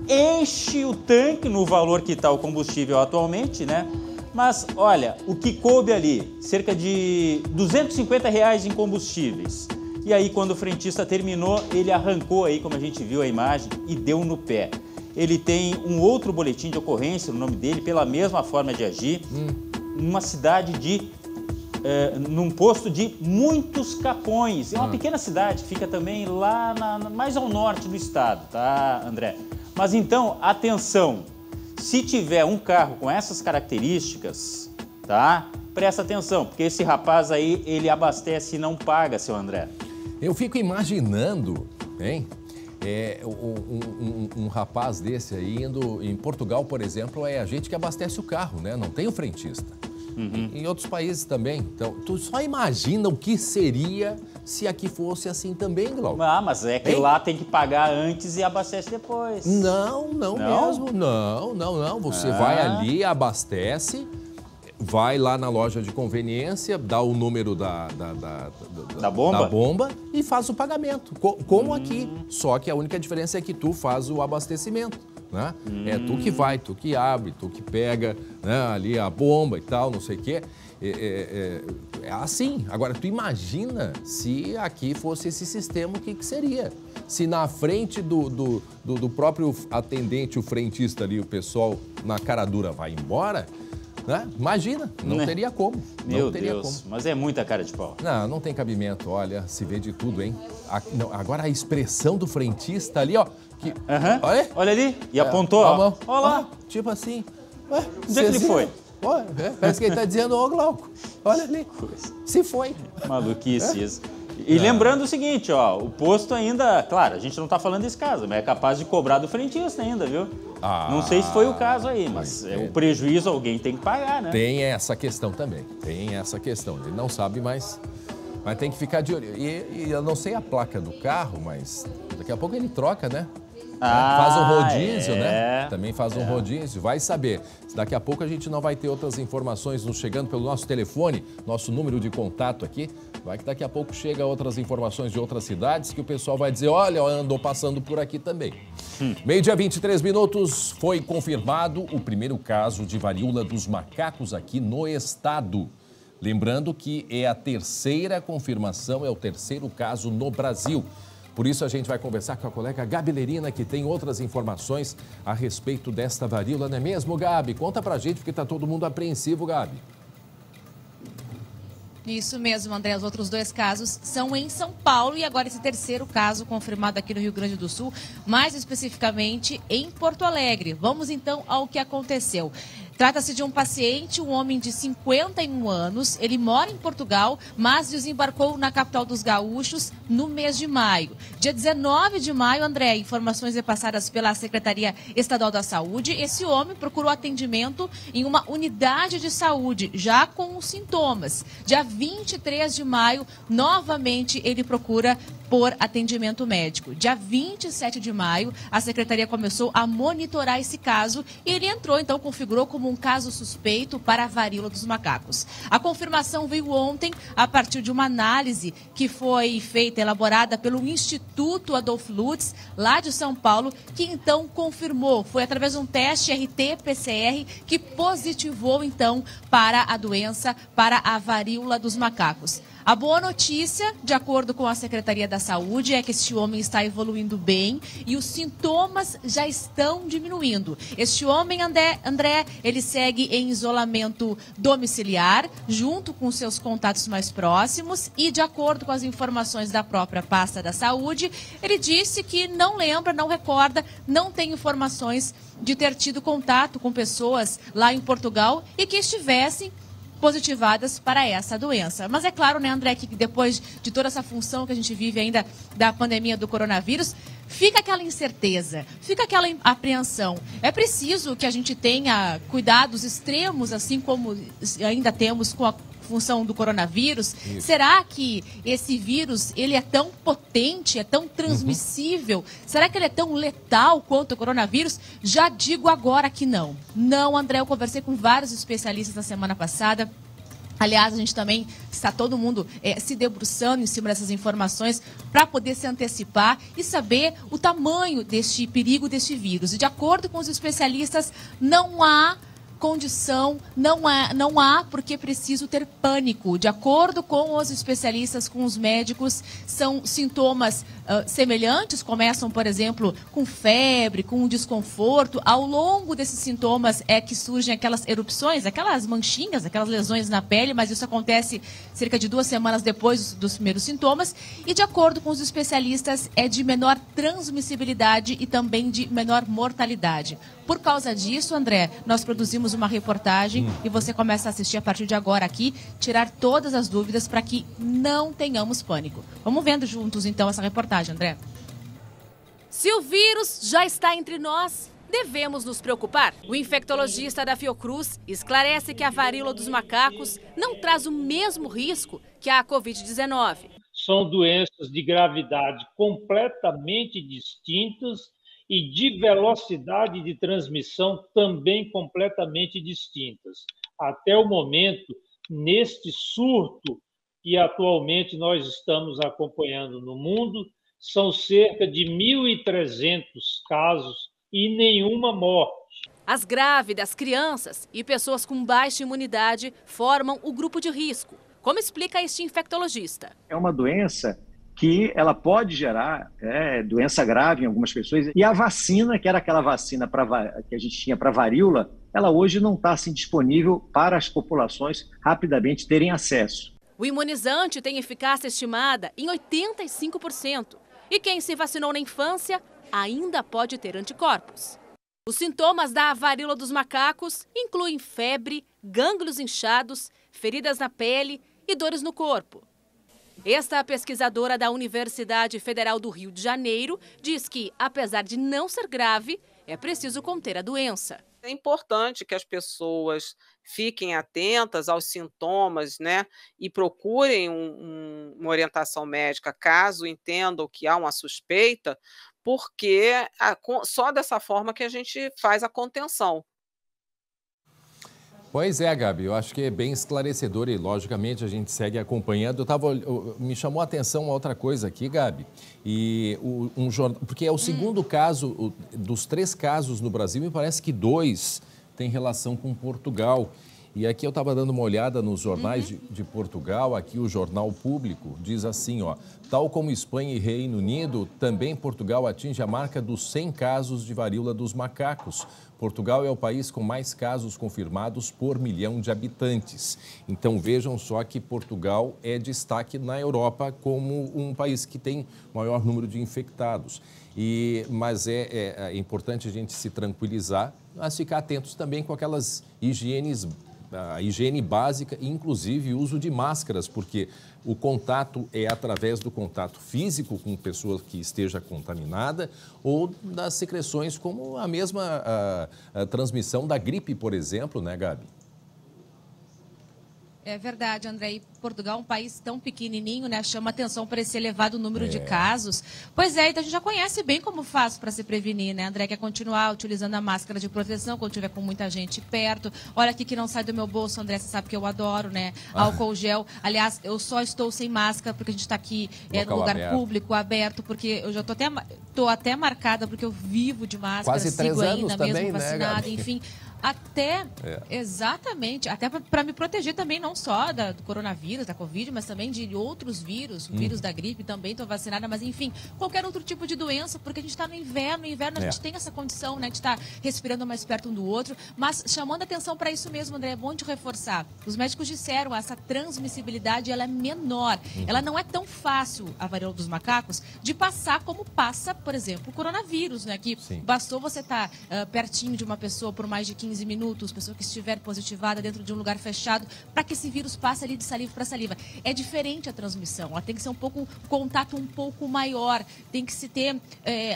Enche o tanque no valor que está o combustível atualmente, né? Mas, olha, o que coube ali, cerca de R$250 em combustíveis. E aí, quando o frentista terminou, ele arrancou aí, como a gente viu a imagem, e deu no pé. Ele tem um outro boletim de ocorrência no nome dele, pela mesma forma de agir, numa cidade num posto de Muitos Capões. É uma pequena cidade, fica também lá mais ao norte do estado, tá, André? Mas então, atenção! Se tiver um carro com essas características, tá? Presta atenção, porque esse rapaz aí, ele abastece e não paga, seu André. Eu fico imaginando, hein? Um rapaz desse aí indo em Portugal, por exemplo, é a gente que abastece o carro, né? Não tem o frentista. Em outros países também. Então, tu só imagina o que seria se aqui fosse assim também, Glauco. Mas é que lá tem que pagar antes e abastece depois. Não mesmo. Não. Você vai ali, abastece, vai lá na loja de conveniência, dá o número da bomba e faz o pagamento. Como aqui. Só que a única diferença é que tu faz o abastecimento. Né? É tu que vai, tu que abre, tu que pega, né, ali a bomba e tal, não sei o quê. É assim. Agora, tu imagina se aqui fosse esse sistema, o que seria? Se na frente do próprio atendente, o frentista ali, o pessoal na cara dura vai embora, né? Imagina, não teria como. Meu Deus, mas é muita cara de pau. Não tem cabimento, olha, se vê de tudo, hein? Agora a expressão do frentista ali, ó. Olha ali, e apontou, ó. Olha lá. Tipo assim. Onde é que ele foi? Parece que ele está dizendo, ô Glauco, olha ali, se foi. Maluquice isso. E lembrando o seguinte, ó, o posto ainda, claro, a gente não está falando desse caso, mas é capaz de cobrar do frentista ainda, viu? Não sei se foi o caso aí, mas o prejuízo alguém tem que pagar, né? Tem essa questão também, tem essa questão. Ele não sabe, mas tem que ficar de olho. E eu não sei a placa do carro, mas daqui a pouco ele troca, né? Faz um rodízio, né? Também faz um rodízio, vai saber. Daqui a pouco a gente não vai ter outras informações nos chegando pelo nosso telefone, nosso número de contato aqui. Vai que daqui a pouco chega outras informações de outras cidades que o pessoal vai dizer, olha, andou passando por aqui também. Meio-dia 23 minutos, foi confirmado o primeiro caso de varíola dos macacos aqui no estado. Lembrando que é a terceira confirmação, é o terceiro caso no Brasil. Por isso a gente vai conversar com a colega Gabi Lerina, que tem outras informações a respeito desta varíola, não é mesmo, Gabi? Conta pra gente, porque tá todo mundo apreensivo, Gabi. Isso mesmo, André. Os outros 2 casos são em São Paulo e agora esse terceiro caso confirmado aqui no Rio Grande do Sul, mais especificamente em Porto Alegre. Vamos então ao que aconteceu. Trata-se de um paciente, um homem de 51 anos. Ele mora em Portugal, mas desembarcou na capital dos gaúchos no mês de maio. Dia 19 de maio, André, informações repassadas pela Secretaria Estadual da Saúde, esse homem procurou atendimento em uma unidade de saúde, já com os sintomas. Dia 23 de maio, novamente ele procura por atendimento médico. Dia 27 de maio, a Secretaria começou a monitorar esse caso e ele entrou, então, configurou como um caso suspeito para a varíola dos macacos. A confirmação veio ontem a partir de uma análise que foi feita, elaborada pelo Instituto Adolf Lutz, lá de São Paulo, que então confirmou, foi através de um teste RT-PCR que positivou, então, para a doença, para a varíola dos macacos. A boa notícia, de acordo com a Secretaria da Saúde, é que este homem está evoluindo bem e os sintomas já estão diminuindo. Este homem, André, ele segue em isolamento domiciliar, junto com seus contatos mais próximos e, de acordo com as informações da própria pasta da saúde, ele disse que não lembra, não recorda, não tem informações de ter tido contato com pessoas lá em Portugal e que estivessem positivadas para essa doença. Mas é claro, né, André, que depois de toda essa função que a gente vive ainda da pandemia do coronavírus, fica aquela incerteza, fica aquela apreensão. É preciso que a gente tenha cuidados extremos, assim como ainda temos com a função do coronavírus. Isso. Será que esse vírus, ele é tão potente, é tão transmissível? Será que ele é tão letal quanto o coronavírus? Já digo agora que não. Não, André, eu conversei com vários especialistas na semana passada. Aliás, a gente também está todo mundo se debruçando em cima dessas informações para poder se antecipar e saber o tamanho deste perigo deste vírus. E de acordo com os especialistas, não há condição, não há porque preciso ter pânico. De acordo com os especialistas, com os médicos, são sintomas semelhantes, começam, por exemplo, com febre, com desconforto. Ao longo desses sintomas é que surgem aquelas erupções, aquelas manchinhas, aquelas lesões na pele, mas isso acontece cerca de 2 semanas depois dos primeiros sintomas. E de acordo com os especialistas, é de menor transmissibilidade e também de menor mortalidade. Por causa disso, André, nós produzimos uma reportagem e você começa a assistir a partir de agora aqui, tirar todas as dúvidas para que não tenhamos pânico. Vamos vendo juntos, então, essa reportagem, André. Se o vírus já está entre nós, devemos nos preocupar. O infectologista da Fiocruz esclarece que a varíola dos macacos não traz o mesmo risco que a Covid-19. São doenças de gravidade completamente distintas e de velocidade de transmissão também completamente distintas. Até o momento, neste surto que atualmente nós estamos acompanhando no mundo, são cerca de 1.300 casos e nenhuma morte. As grávidas, crianças e pessoas com baixa imunidade formam o grupo de risco, como explica este infectologista. É uma doença que ela pode gerar doença grave em algumas pessoas. E a vacina, que era aquela vacina que a gente tinha para varíola, ela hoje não está assim, disponível para as populações rapidamente terem acesso. O imunizante tem eficácia estimada em 85%. E quem se vacinou na infância ainda pode ter anticorpos. Os sintomas da varíola dos macacos incluem febre, gânglios inchados, feridas na pele e dores no corpo. Esta pesquisadora da Universidade Federal do Rio de Janeiro diz que, apesar de não ser grave, é preciso conter a doença. É importante que as pessoas fiquem atentas aos sintomas, né, e procurem uma orientação médica caso entendam que há uma suspeita, porque só dessa forma que a gente faz a contenção. Pois é, Gabi, eu acho que é bem esclarecedor e, logicamente, a gente segue acompanhando. Me chamou a atenção uma outra coisa aqui, Gabi, porque é o segundo caso, dos 3 casos no Brasil, me parece que 2 têm relação com Portugal. E aqui eu estava dando uma olhada nos jornais de Portugal, aqui o Jornal Público diz assim, ó, tal como Espanha e Reino Unido, também Portugal atinge a marca dos 100 casos de varíola dos macacos. Portugal é o país com mais casos confirmados por milhão de habitantes. Então vejam só que Portugal é destaque na Europa como um país que tem maior número de infectados. Mas é importante a gente se tranquilizar, mas ficar atentos também com aquelas a higiene básica, inclusive o uso de máscaras, porque o contato é através do contato físico com pessoa que esteja contaminada ou das secreções, como a mesma a transmissão da gripe, por exemplo, né, Gabi? É verdade, André. E Portugal é um país tão pequenininho, né? Chama atenção para esse elevado número de casos. Pois é, então a gente já conhece bem como faz para se prevenir, né, André? Que é continuar utilizando a máscara de proteção quando tiver com muita gente perto. Olha aqui que não sai do meu bolso, André, você sabe que eu adoro, né? Álcool gel. Aliás, eu só estou sem máscara porque a gente está aqui no lugar público, aberto, porque eu já tô até marcada porque eu vivo de máscara, quase 3 sigo anos ainda também, mesmo vacinada, né, enfim. Exatamente, até para me proteger também, não só do coronavírus, da Covid, mas também de outros vírus, o vírus da gripe também, estou vacinada, mas enfim, qualquer outro tipo de doença, porque a gente está no inverno a gente tem essa condição, né, de estar respirando mais perto um do outro, mas chamando atenção para isso mesmo, André, é bom de reforçar. Os médicos disseram, essa transmissibilidade, ela é menor, ela não é tão fácil, a varíola dos macacos, de passar como passa, por exemplo, o coronavírus, né, que bastou você estar pertinho de uma pessoa por mais de 15 minutos, pessoa que estiver positivada dentro de um lugar fechado, para que esse vírus passe ali de saliva para saliva. É diferente a transmissão, ela tem que ser contato um pouco maior, tem que se ter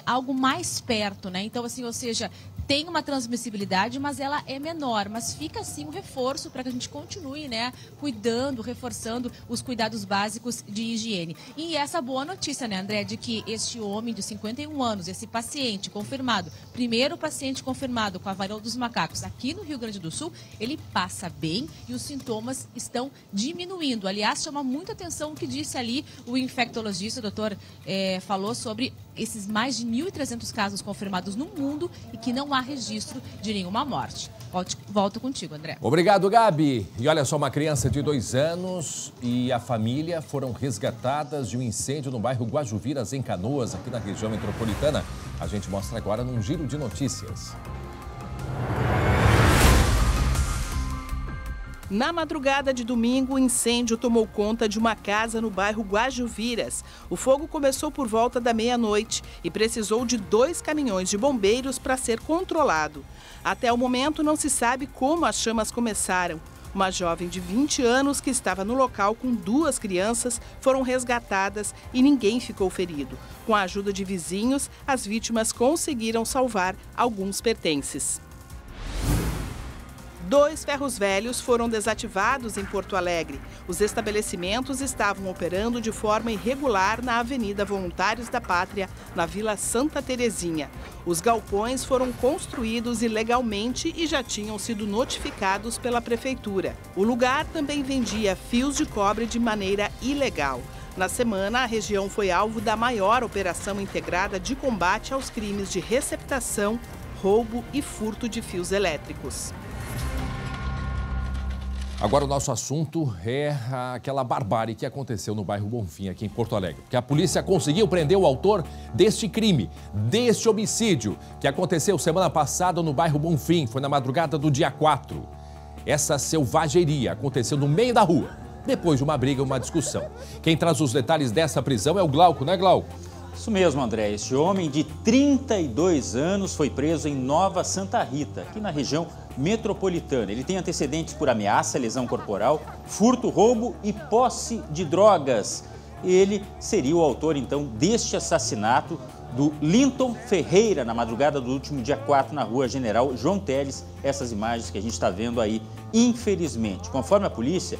algo mais perto, né? Então, assim, ou seja, tem uma transmissibilidade, mas ela é menor, mas fica assim um reforço para que a gente continue, né, cuidando, reforçando os cuidados básicos de higiene. E essa boa notícia, né, André, de que este homem de 51 anos, esse paciente confirmado, primeiro paciente confirmado com a varíola dos macacos aqui no Rio Grande do Sul, ele passa bem e os sintomas estão diminuindo. Aliás, chama muita atenção o que disse ali o infectologista, o doutor falou sobre esses mais de 1.300 casos confirmados no mundo e que não há registro de nenhuma morte. Volto contigo, André. Obrigado, Gabi. E olha só, uma criança de 2 anos e a família foram resgatadas de um incêndio no bairro Guajuviras, em Canoas, aqui na região metropolitana. A gente mostra agora num giro de notícias. Na madrugada de domingo, o incêndio tomou conta de uma casa no bairro Guajuviras. O fogo começou por volta da meia-noite e precisou de 2 caminhões de bombeiros para ser controlado. Até o momento, não se sabe como as chamas começaram. Uma jovem de 20 anos que estava no local com 2 crianças foram resgatadas e ninguém ficou ferido. Com a ajuda de vizinhos, as vítimas conseguiram salvar alguns pertences. 2 ferros velhos foram desativados em Porto Alegre. Os estabelecimentos estavam operando de forma irregular na Avenida Voluntários da Pátria, na Vila Santa Terezinha. Os galpões foram construídos ilegalmente e já tinham sido notificados pela Prefeitura. O lugar também vendia fios de cobre de maneira ilegal. Na semana, a região foi alvo da maior operação integrada de combate aos crimes de receptação, roubo e furto de fios elétricos. Agora o nosso assunto é aquela barbárie que aconteceu no bairro Bonfim, aqui em Porto Alegre. Porque a polícia conseguiu prender o autor deste crime, deste homicídio, que aconteceu semana passada no bairro Bonfim. Foi na madrugada do dia 4. Essa selvageria aconteceu no meio da rua, depois de uma briga, uma discussão. Quem traz os detalhes dessa prisão é o Glauco, né, Glauco? Isso mesmo, André. Este homem de 32 anos foi preso em Nova Santa Rita, aqui na região metropolitana. Ele tem antecedentes por ameaça, lesão corporal, furto, roubo e posse de drogas. Ele seria o autor, então, deste assassinato do Linton Ferreira, na madrugada do último dia 4, na rua General João Teles. Essas imagens que a gente está vendo aí, infelizmente. Conforme a polícia,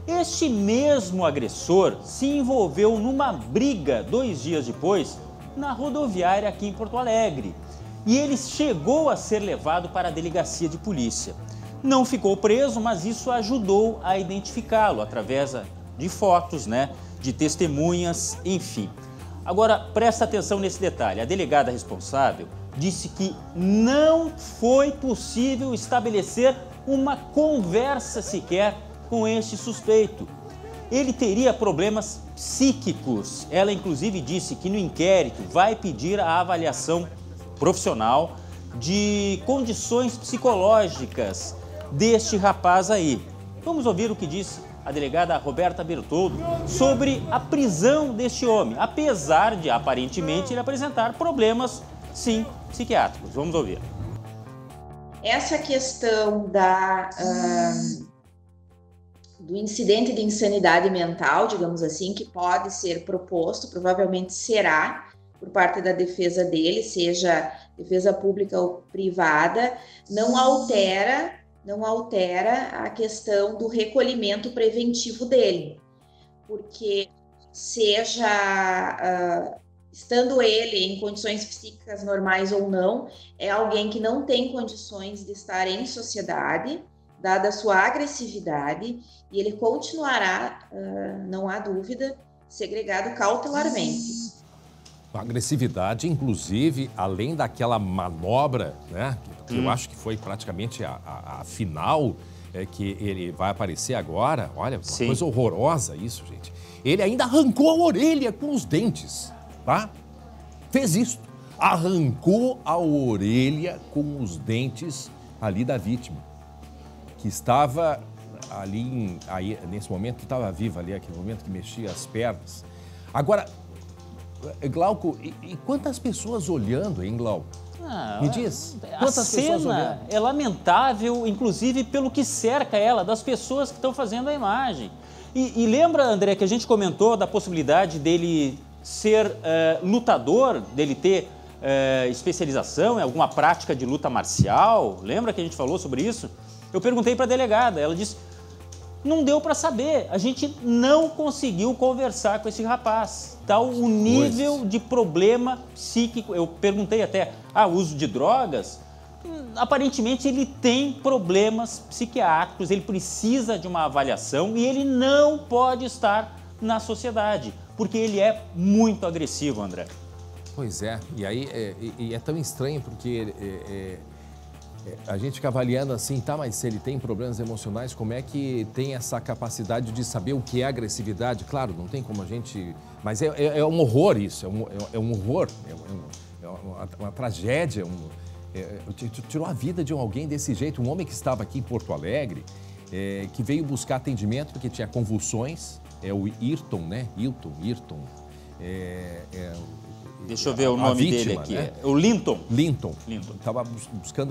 este mesmo agressor se envolveu numa briga 2 dias depois na rodoviária aqui em Porto Alegre. E ele chegou a ser levado para a delegacia de polícia. Não ficou preso, mas isso ajudou a identificá-lo através de fotos, né, de testemunhas, enfim. Agora, presta atenção nesse detalhe. A delegada responsável disse que não foi possível estabelecer uma conversa sequer com este suspeito. Ele teria problemas psíquicos. Ela, inclusive, disse que no inquérito vai pedir a avaliação profissional de condições psicológicas deste rapaz aí. Vamos ouvir o que disse a delegada Roberta Bertoldo sobre a prisão deste homem, apesar de, aparentemente, ele apresentar problemas, sim, psiquiátricos. Vamos ouvir. Essa questão do incidente de insanidade mental, digamos assim, que pode ser proposto, provavelmente será, por parte da defesa dele, seja defesa pública ou privada, não altera a questão do recolhimento preventivo dele, porque estando ele em condições psíquicas normais ou não, é alguém que não tem condições de estar em sociedade, dada a sua agressividade, e ele continuará, não há dúvida, segregado cautelarmente. A agressividade, inclusive, além daquela manobra, né, que eu acho que foi praticamente a final, que ele vai aparecer agora. Olha, uma coisa horrorosa isso, gente. Ele ainda arrancou a orelha com os dentes, tá? Fez isso. Arrancou a orelha com os dentes ali da vítima, que estava ali, nesse momento, que estava viva ali, aquele momento que mexia as pernas. Agora, Glauco, e quantas pessoas olhando, hein, Glauco? Me diz, quantas pessoas olhando? A cena é lamentável, inclusive pelo que cerca ela, das pessoas que estão fazendo a imagem. E lembra, André, que a gente comentou da possibilidade dele ser lutador, dele ter especialização em alguma prática de luta marcial? Lembra que a gente falou sobre isso? Eu perguntei para a delegada, ela disse, não deu para saber, a gente não conseguiu conversar com esse rapaz. Tal o nível de problema psíquico. Eu perguntei até, uso de drogas? Aparentemente ele tem problemas psiquiátricos, ele precisa de uma avaliação e ele não pode estar na sociedade, porque ele é muito agressivo, André. Pois é, e aí é tão estranho porque a gente fica avaliando assim, tá, mas se ele tem problemas emocionais, como é que tem essa capacidade de saber o que é agressividade? Claro, não tem como a gente... Mas é um horror isso, é um horror, é uma tragédia, tirou a vida de alguém desse jeito, um homem que estava aqui em Porto Alegre, que veio buscar atendimento porque tinha convulsões, é o Ayrton, né? Ayrton. Deixa eu ver o nome dele aqui. Né? O Linton. Linton. Estava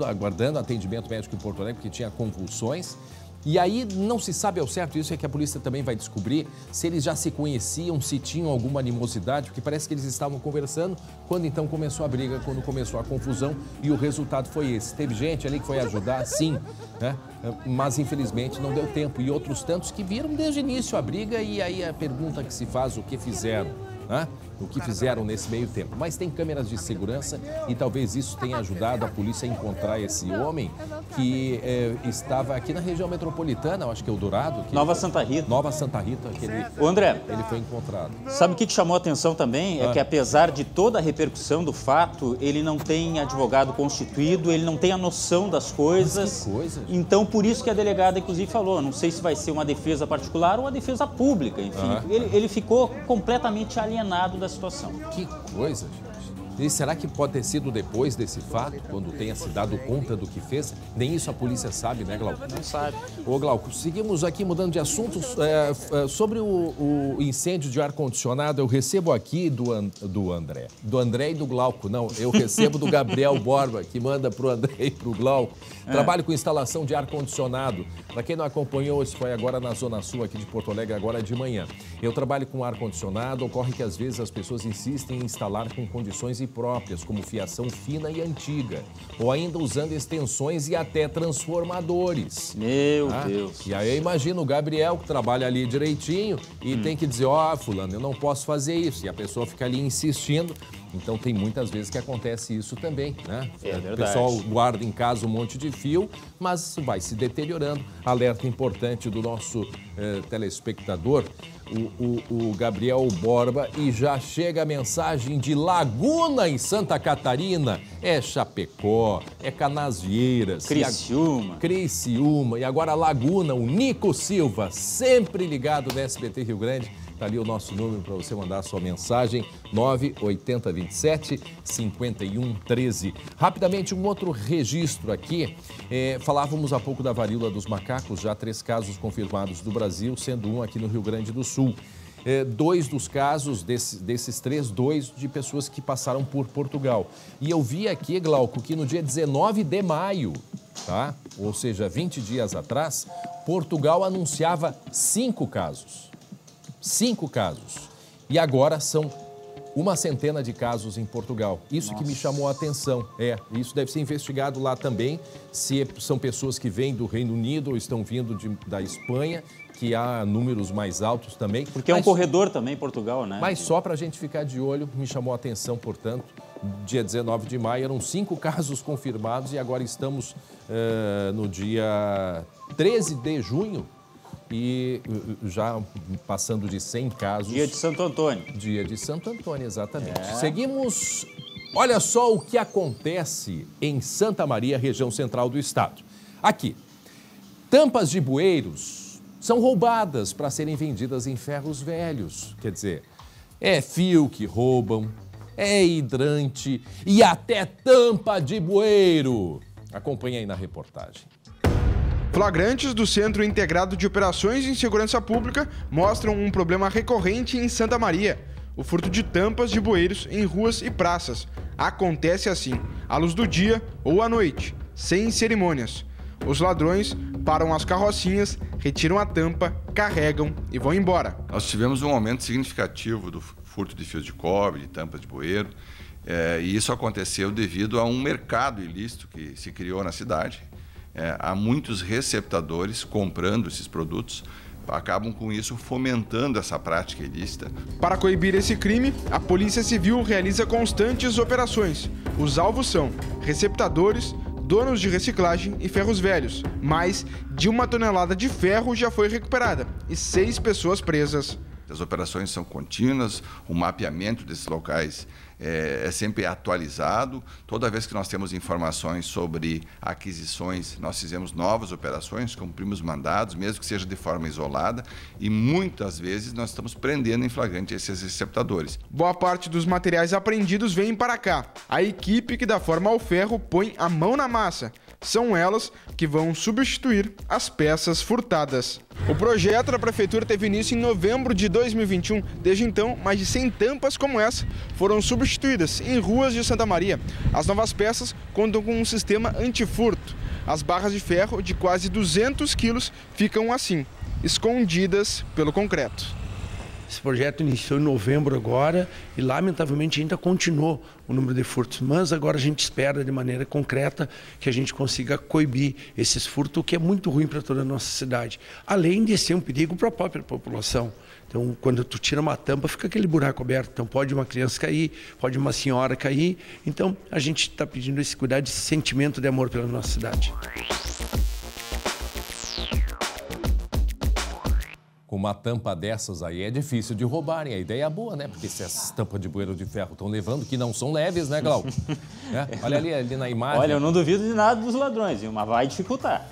aguardando atendimento médico em Porto Alegre porque tinha convulsões. E aí não se sabe ao certo, isso é que a polícia também vai descobrir, se eles já se conheciam, se tinham alguma animosidade, porque parece que eles estavam conversando quando então começou a briga, quando começou a confusão, e o resultado foi esse. Teve gente ali que foi ajudar, sim, né? Mas infelizmente não deu tempo. E outros tantos que viram desde o início a briga, e aí a pergunta que se faz, o que fizeram? Né? O que fizeram nesse meio tempo. Mas tem câmeras de segurança e talvez isso tenha ajudado a polícia a encontrar esse homem que estava aqui na região metropolitana, eu acho que é o Dourado. Nova Santa Rita. Nova Santa Rita. O André, ele foi encontrado. Sabe o que chamou a atenção também? É que apesar de toda a repercussão do fato, ele não tem advogado constituído, ele não tem a noção das coisas. Mas que coisa, gente. Então, por isso que a delegada, inclusive, falou, não sei se vai ser uma defesa particular ou uma defesa pública, enfim. Ele ficou completamente alienado da situação. Que coisa, gente. E será que pode ter sido depois desse fato, quando tenha se dado conta do que fez? Nem isso a polícia sabe, né, Glauco? Não sabe. Ô, Glauco, seguimos aqui mudando de assunto. Sobre o incêndio de ar-condicionado, eu recebo aqui do André e do Glauco. Não, eu recebo do Gabriel Borba, que manda pro André e pro Glauco. Trabalho com instalação de ar-condicionado. Para quem não acompanhou, isso foi agora na Zona Sul aqui de Porto Alegre, agora de manhã. Eu trabalho com ar-condicionado, ocorre que às vezes as pessoas insistem em instalar com condições impróprias, como fiação fina e antiga, ou ainda usando extensões e até transformadores. Meu Deus. E aí eu imagino o Gabriel, que trabalha ali direitinho, e tem que dizer, fulano, eu não posso fazer isso. E a pessoa fica ali insistindo. Então tem muitas vezes que acontece isso também, né? É verdade. O pessoal guarda em casa um monte de fio, mas vai se deteriorando. Alerta importante do nosso telespectador, o Gabriel Borba, e já chega a mensagem de Laguna, em Santa Catarina. É Chapecó, é Canasvieiras. Criciúma. E agora Laguna, o Nico Silva, sempre ligado no SBT Rio Grande. Está ali o nosso número para você mandar a sua mensagem, 98027-5113. Rapidamente, um outro registro aqui. Falávamos há pouco da varíola dos macacos, já 3 casos confirmados do Brasil, sendo um aqui no Rio Grande do Sul. 2 dos casos, desses 3, 2 de pessoas que passaram por Portugal. E eu vi aqui, Glauco, que no dia 19 de maio, tá? Ou seja, 20 dias atrás, Portugal anunciava 5 casos. 5 casos. E agora são 100 de casos em Portugal. Isso que me chamou a atenção. Isso deve ser investigado lá também, se são pessoas que vêm do Reino Unido ou estão vindo da Espanha, que há números mais altos também. Porque é um corredor também, Portugal, né? Mas só para a gente ficar de olho, me chamou a atenção, portanto, dia 19 de maio, eram 5 casos confirmados e agora estamos no dia 13 de junho. E já passando de 100 casos. Dia de Santo Antônio. Dia de Santo Antônio, exatamente. Seguimos. Olha só o que acontece em Santa Maria, região central do estado. Aqui, tampas de bueiros são roubadas para serem vendidas em ferros velhos. Quer dizer, é fio que roubam, é hidrante e até tampa de bueiro. Acompanhe aí na reportagem. Flagrantes do Centro Integrado de Operações em Segurança Pública mostram um problema recorrente em Santa Maria: o furto de tampas de bueiros em ruas e praças. Acontece assim, à luz do dia ou à noite, sem cerimônias. Os ladrões param as carrocinhas, retiram a tampa, carregam e vão embora. Nós tivemos um aumento significativo do furto de fios de cobre, de tampas de bueiro, e isso aconteceu devido a um mercado ilícito que se criou na cidade. Há muitos receptadores comprando esses produtos, acabam com isso fomentando essa prática ilícita. Para coibir esse crime, a Polícia Civil realiza constantes operações. Os alvos são receptadores, donos de reciclagem e ferros velhos. Mais de 1 tonelada de ferro já foi recuperada e 6 pessoas presas. As operações são contínuas, o mapeamento desses locais é sempre atualizado. Toda vez que nós temos informações sobre aquisições, nós fizemos novas operações, cumprimos mandados, mesmo que seja de forma isolada, e muitas vezes nós estamos prendendo em flagrante esses receptadores. Boa parte dos materiais apreendidos vem para cá. A equipe que dá forma ao ferro põe a mão na massa. São elas que vão substituir as peças furtadas. O projeto da Prefeitura teve início em novembro de 2021. Desde então, mais de 100 tampas como essa foram substituídas em ruas de Santa Maria. As novas peças contam com um sistema antifurto. As barras de ferro de quase 200 quilos ficam assim, escondidas pelo concreto. Esse projeto iniciou em novembro agora e, lamentavelmente, ainda continuou o número de furtos. Mas agora a gente espera de maneira concreta que a gente consiga coibir esses furtos, o que é muito ruim para toda a nossa cidade. Além de ser um perigo para a própria população. Então, quando tu tira uma tampa, fica aquele buraco aberto. Então, pode uma criança cair, pode uma senhora cair. Então, a gente está pedindo esse cuidado, esse sentimento de amor pela nossa cidade. Com uma tampa dessas aí é difícil de roubarem. A ideia é boa, né? Porque se essas tampas de bueiro de ferro estão levando, que não são leves, né, Glauco? Olha ali na imagem. Olha, eu não duvido de nada dos ladrões, mas vai dificultar.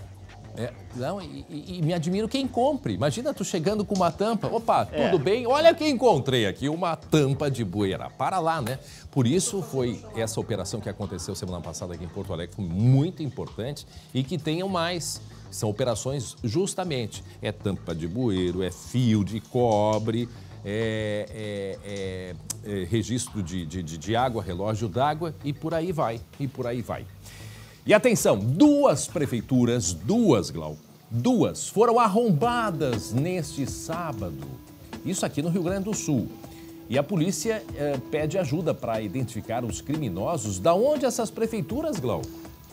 Não, e me admiro quem compre. Imagina tu chegando com uma tampa. Opa, tudo bem? Olha o que encontrei aqui, uma tampa de bueira. Para lá, né? Por isso foi essa operação que aconteceu semana passada aqui em Porto Alegre, foi muito importante e que tenham mais. São operações justamente, é tampa de bueiro, é fio de cobre, registro de água, relógio d'água e por aí vai, E atenção, duas prefeituras, Glauco, foram arrombadas neste sábado. Isso aqui no Rio Grande do Sul. E a polícia pede ajuda para identificar os criminosos. Da onde essas prefeituras, Glauco?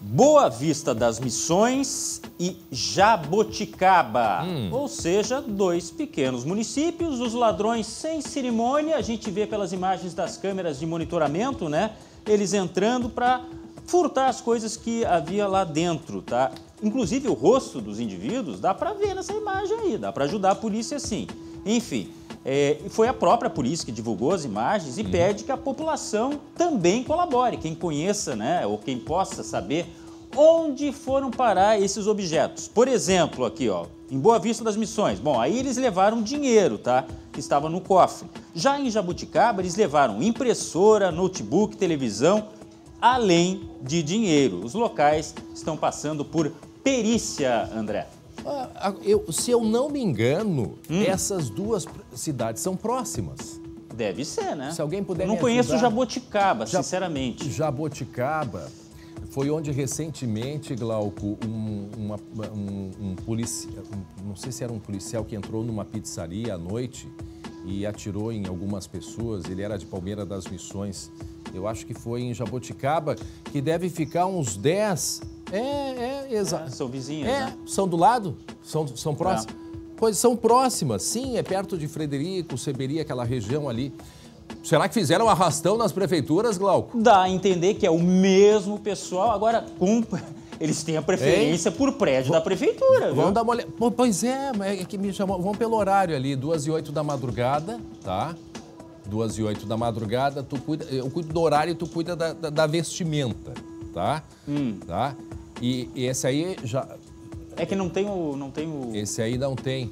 Boa Vista das Missões e Jaboticaba. Ou seja, 2 pequenos municípios. Os ladrões sem cerimônia, a gente vê pelas imagens das câmeras de monitoramento, né? Eles entrando para furtar as coisas que havia lá dentro, tá? Inclusive o rosto dos indivíduos dá para ver nessa imagem aí, dá para ajudar a polícia sim. Enfim, foi a própria polícia que divulgou as imagens e pede que a população também colabore, quem conheça, né, ou quem possa saber onde foram parar esses objetos. Por exemplo, aqui, ó, em Boa Vista das Missões, bom, aí eles levaram dinheiro, tá, que estava no cofre. Já em Jaboticaba, eles levaram impressora, notebook, televisão, além de dinheiro. Os locais estão passando por perícia, André. Se eu não me engano, essas duas cidades são próximas. Deve ser, né? Se alguém puder me ajudar. Eu não conheço Jaboticaba, sinceramente. Jaboticaba foi onde recentemente, Glauco, um policial, não sei se era um policial que entrou numa pizzaria à noite e atirou em algumas pessoas. Ele era de Palmeira das Missões. Eu acho que foi em Jaboticaba, que deve ficar uns 10... exato. São vizinhas, né? São do lado? São próximas? Pois são próximas, sim, é perto de Frederico, Seberi, aquela região ali. Será que fizeram arrastão nas prefeituras, Glauco? Dá a entender que é o mesmo pessoal, agora eles têm a preferência por prédio da prefeitura, viu? Vamos dar uma olhada. Pois é que me chamou, vamos pelo horário ali, 2h08 da madrugada, tá? 2h08 da madrugada, eu cuido do horário e tu cuida da vestimenta, tá? Tá? E esse aí já... É que não tem o... Esse aí não tem.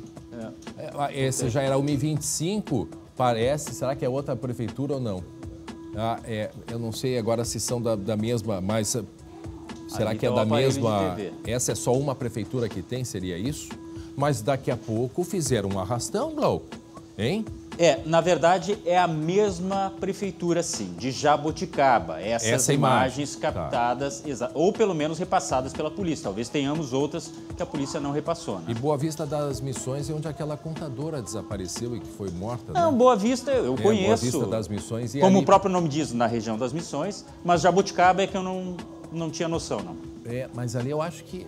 Esse já era 1h25, parece. Será que é outra prefeitura ou não? Eu não sei agora se são da mesma, mas... Será que é da mesma... Essa é só uma prefeitura que tem, seria isso? Mas daqui a pouco fizeram um arrastão, Glauco, hein? Na verdade, é a mesma prefeitura, sim, de Jaboticaba. Essas imagens captadas, ou pelo menos repassadas pela polícia. Talvez tenhamos outras que a polícia não repassou, né? E Boa Vista das Missões é onde aquela contadora desapareceu e que foi morta, né? Não, Boa Vista eu conheço. Boa Vista das Missões. Como o próprio nome diz, na região das Missões, mas Jaboticaba é que eu não tinha noção, não. Mas ali eu acho que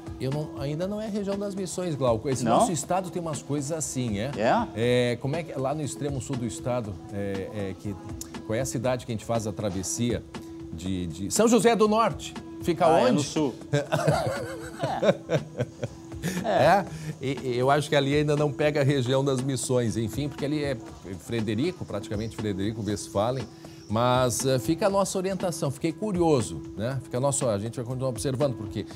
ainda não é região das Missões, Glauco. Esse nosso estado tem umas coisas assim, como é que lá no extremo sul do estado, qual é a cidade que a gente faz a travessia de São José do Norte? Fica onde? É no sul. Eu acho que ali ainda não pega a região das Missões, enfim, porque ali é praticamente Frederico Westphalen. Mas fica a nossa orientação, fiquei curioso, né? A gente vai continuar observando, porque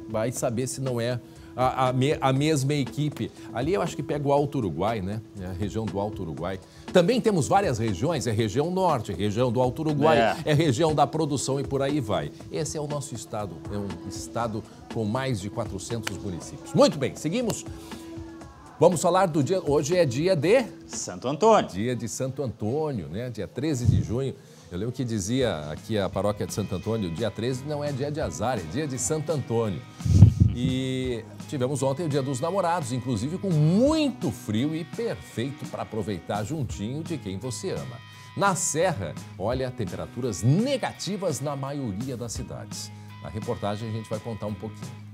vai saber se não é a mesma equipe. Ali eu acho que pega o Alto Uruguai, né? A região do Alto Uruguai. Também temos várias regiões, região norte, região do Alto Uruguai, região da produção e por aí vai. Esse é o nosso estado, é um estado com mais de 400 municípios. Muito bem, seguimos. Vamos falar do dia... Hoje é dia de... Santo Antônio. Dia de Santo Antônio, né? Dia 13 de junho. Eu lembro que dizia aqui a paróquia de Santo Antônio, dia 13 não é dia de azar, é dia de Santo Antônio. E tivemos ontem o Dia dos Namorados, inclusive com muito frio e perfeito para aproveitar juntinho de quem você ama. Na Serra, olha, temperaturas negativas na maioria das cidades. Na reportagem a gente vai contar um pouquinho.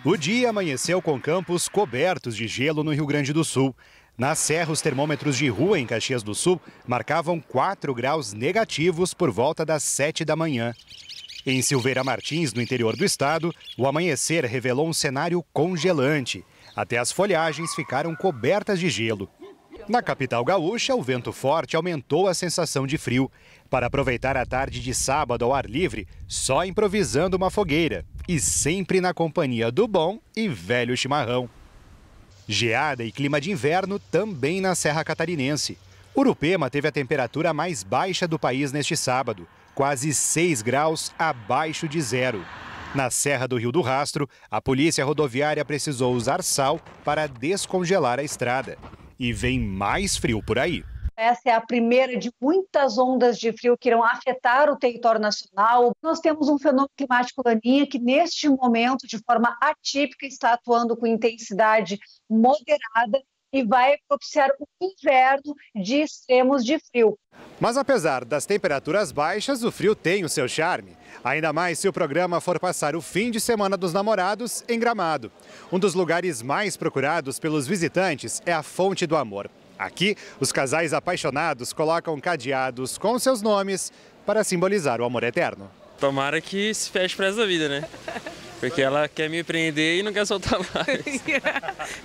O dia amanheceu com campos cobertos de gelo no Rio Grande do Sul. Na Serra, os termômetros de rua em Caxias do Sul marcavam 4 graus negativos por volta das 7 da manhã. Em Silveira Martins, no interior do estado, o amanhecer revelou um cenário congelante. Até as folhagens ficaram cobertas de gelo. Na capital gaúcha, o vento forte aumentou a sensação de frio. Para aproveitar a tarde de sábado ao ar livre, só improvisando uma fogueira. e sempre na companhia do bom e velho chimarrão. Geada e clima de inverno também na Serra Catarinense. Urupema teve a temperatura mais baixa do país neste sábado, quase 6 graus abaixo de zero. Na Serra do Rio do Rastro, a polícia rodoviária precisou usar sal para descongelar a estrada. E vem mais frio por aí. Essa é a primeira de muitas ondas de frio que irão afetar o território nacional. Nós temos um fenômeno climático Laninha que, neste momento, de forma atípica, está atuando com intensidade moderada e vai propiciar um inverno de extremos de frio. Mas apesar das temperaturas baixas, o frio tem o seu charme. Ainda mais se o programa for passar o fim de semana dos namorados em Gramado. Um dos lugares mais procurados pelos visitantes é a Fonte do Amor. Aqui, os casais apaixonados colocam cadeados com seus nomes para simbolizar o amor eterno. Tomara que se feche para essa vida, né? Porque ela quer me prender e não quer soltar mais.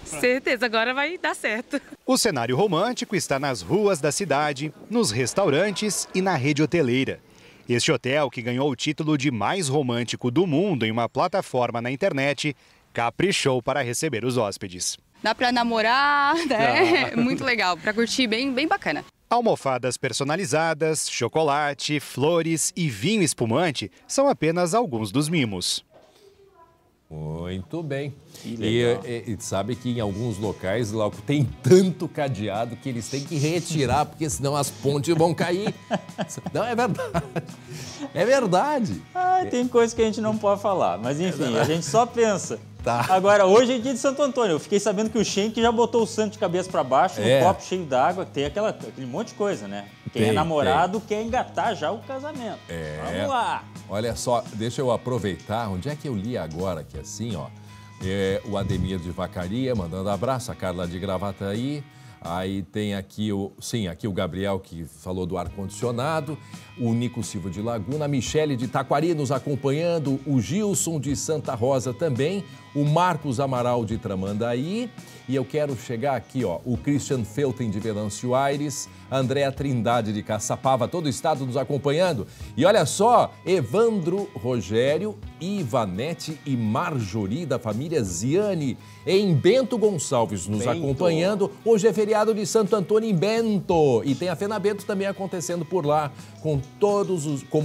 Certeza, agora vai dar certo. O cenário romântico está nas ruas da cidade, nos restaurantes e na rede hoteleira. Este hotel, que ganhou o título de mais romântico do mundo em uma plataforma na internet, caprichou para receber os hóspedes. Dá para namorar, né? Muito legal, para curtir bem bacana. Almofadas personalizadas, chocolate, flores e vinho espumante são apenas alguns dos mimos. Muito bem. E sabe que em alguns locais lá tem tanto cadeado que eles têm que retirar, porque senão as pontes vão cair. Não, é verdade. É verdade. Tem coisa que a gente não pode falar, mas enfim, a gente só pensa. Tá. Agora, hoje é dia de Santo Antônio. Eu fiquei sabendo que o Schenck já botou o santo de cabeça para baixo, um copo cheio d'água. Tem aquele monte de coisa, né? Quem é namorado quer engatar já o casamento. Vamos lá. Olha só, deixa eu aproveitar. Onde é que eu li agora que assim, ó? O Ademir de Vacaria mandando abraço, a Carla de Gravataí. Aí tem aqui aqui o Gabriel que falou do ar-condicionado, o Nico Silva de Laguna, a Michele de Taquari nos acompanhando, o Gilson de Santa Rosa também, o Marcos Amaral de Tramandaí, e eu quero chegar aqui, ó, o Christian Felten de Venâncio Aires, a Andréa Trindade de Caçapava, todo o estado nos acompanhando. E olha só, Evandro Rogério, Ivanete e Marjorie da família Ziane em Bento Gonçalves nos acompanhando. Hoje é feriado de Santo Antônio em Bento e tem a Fena Bento também acontecendo por lá, como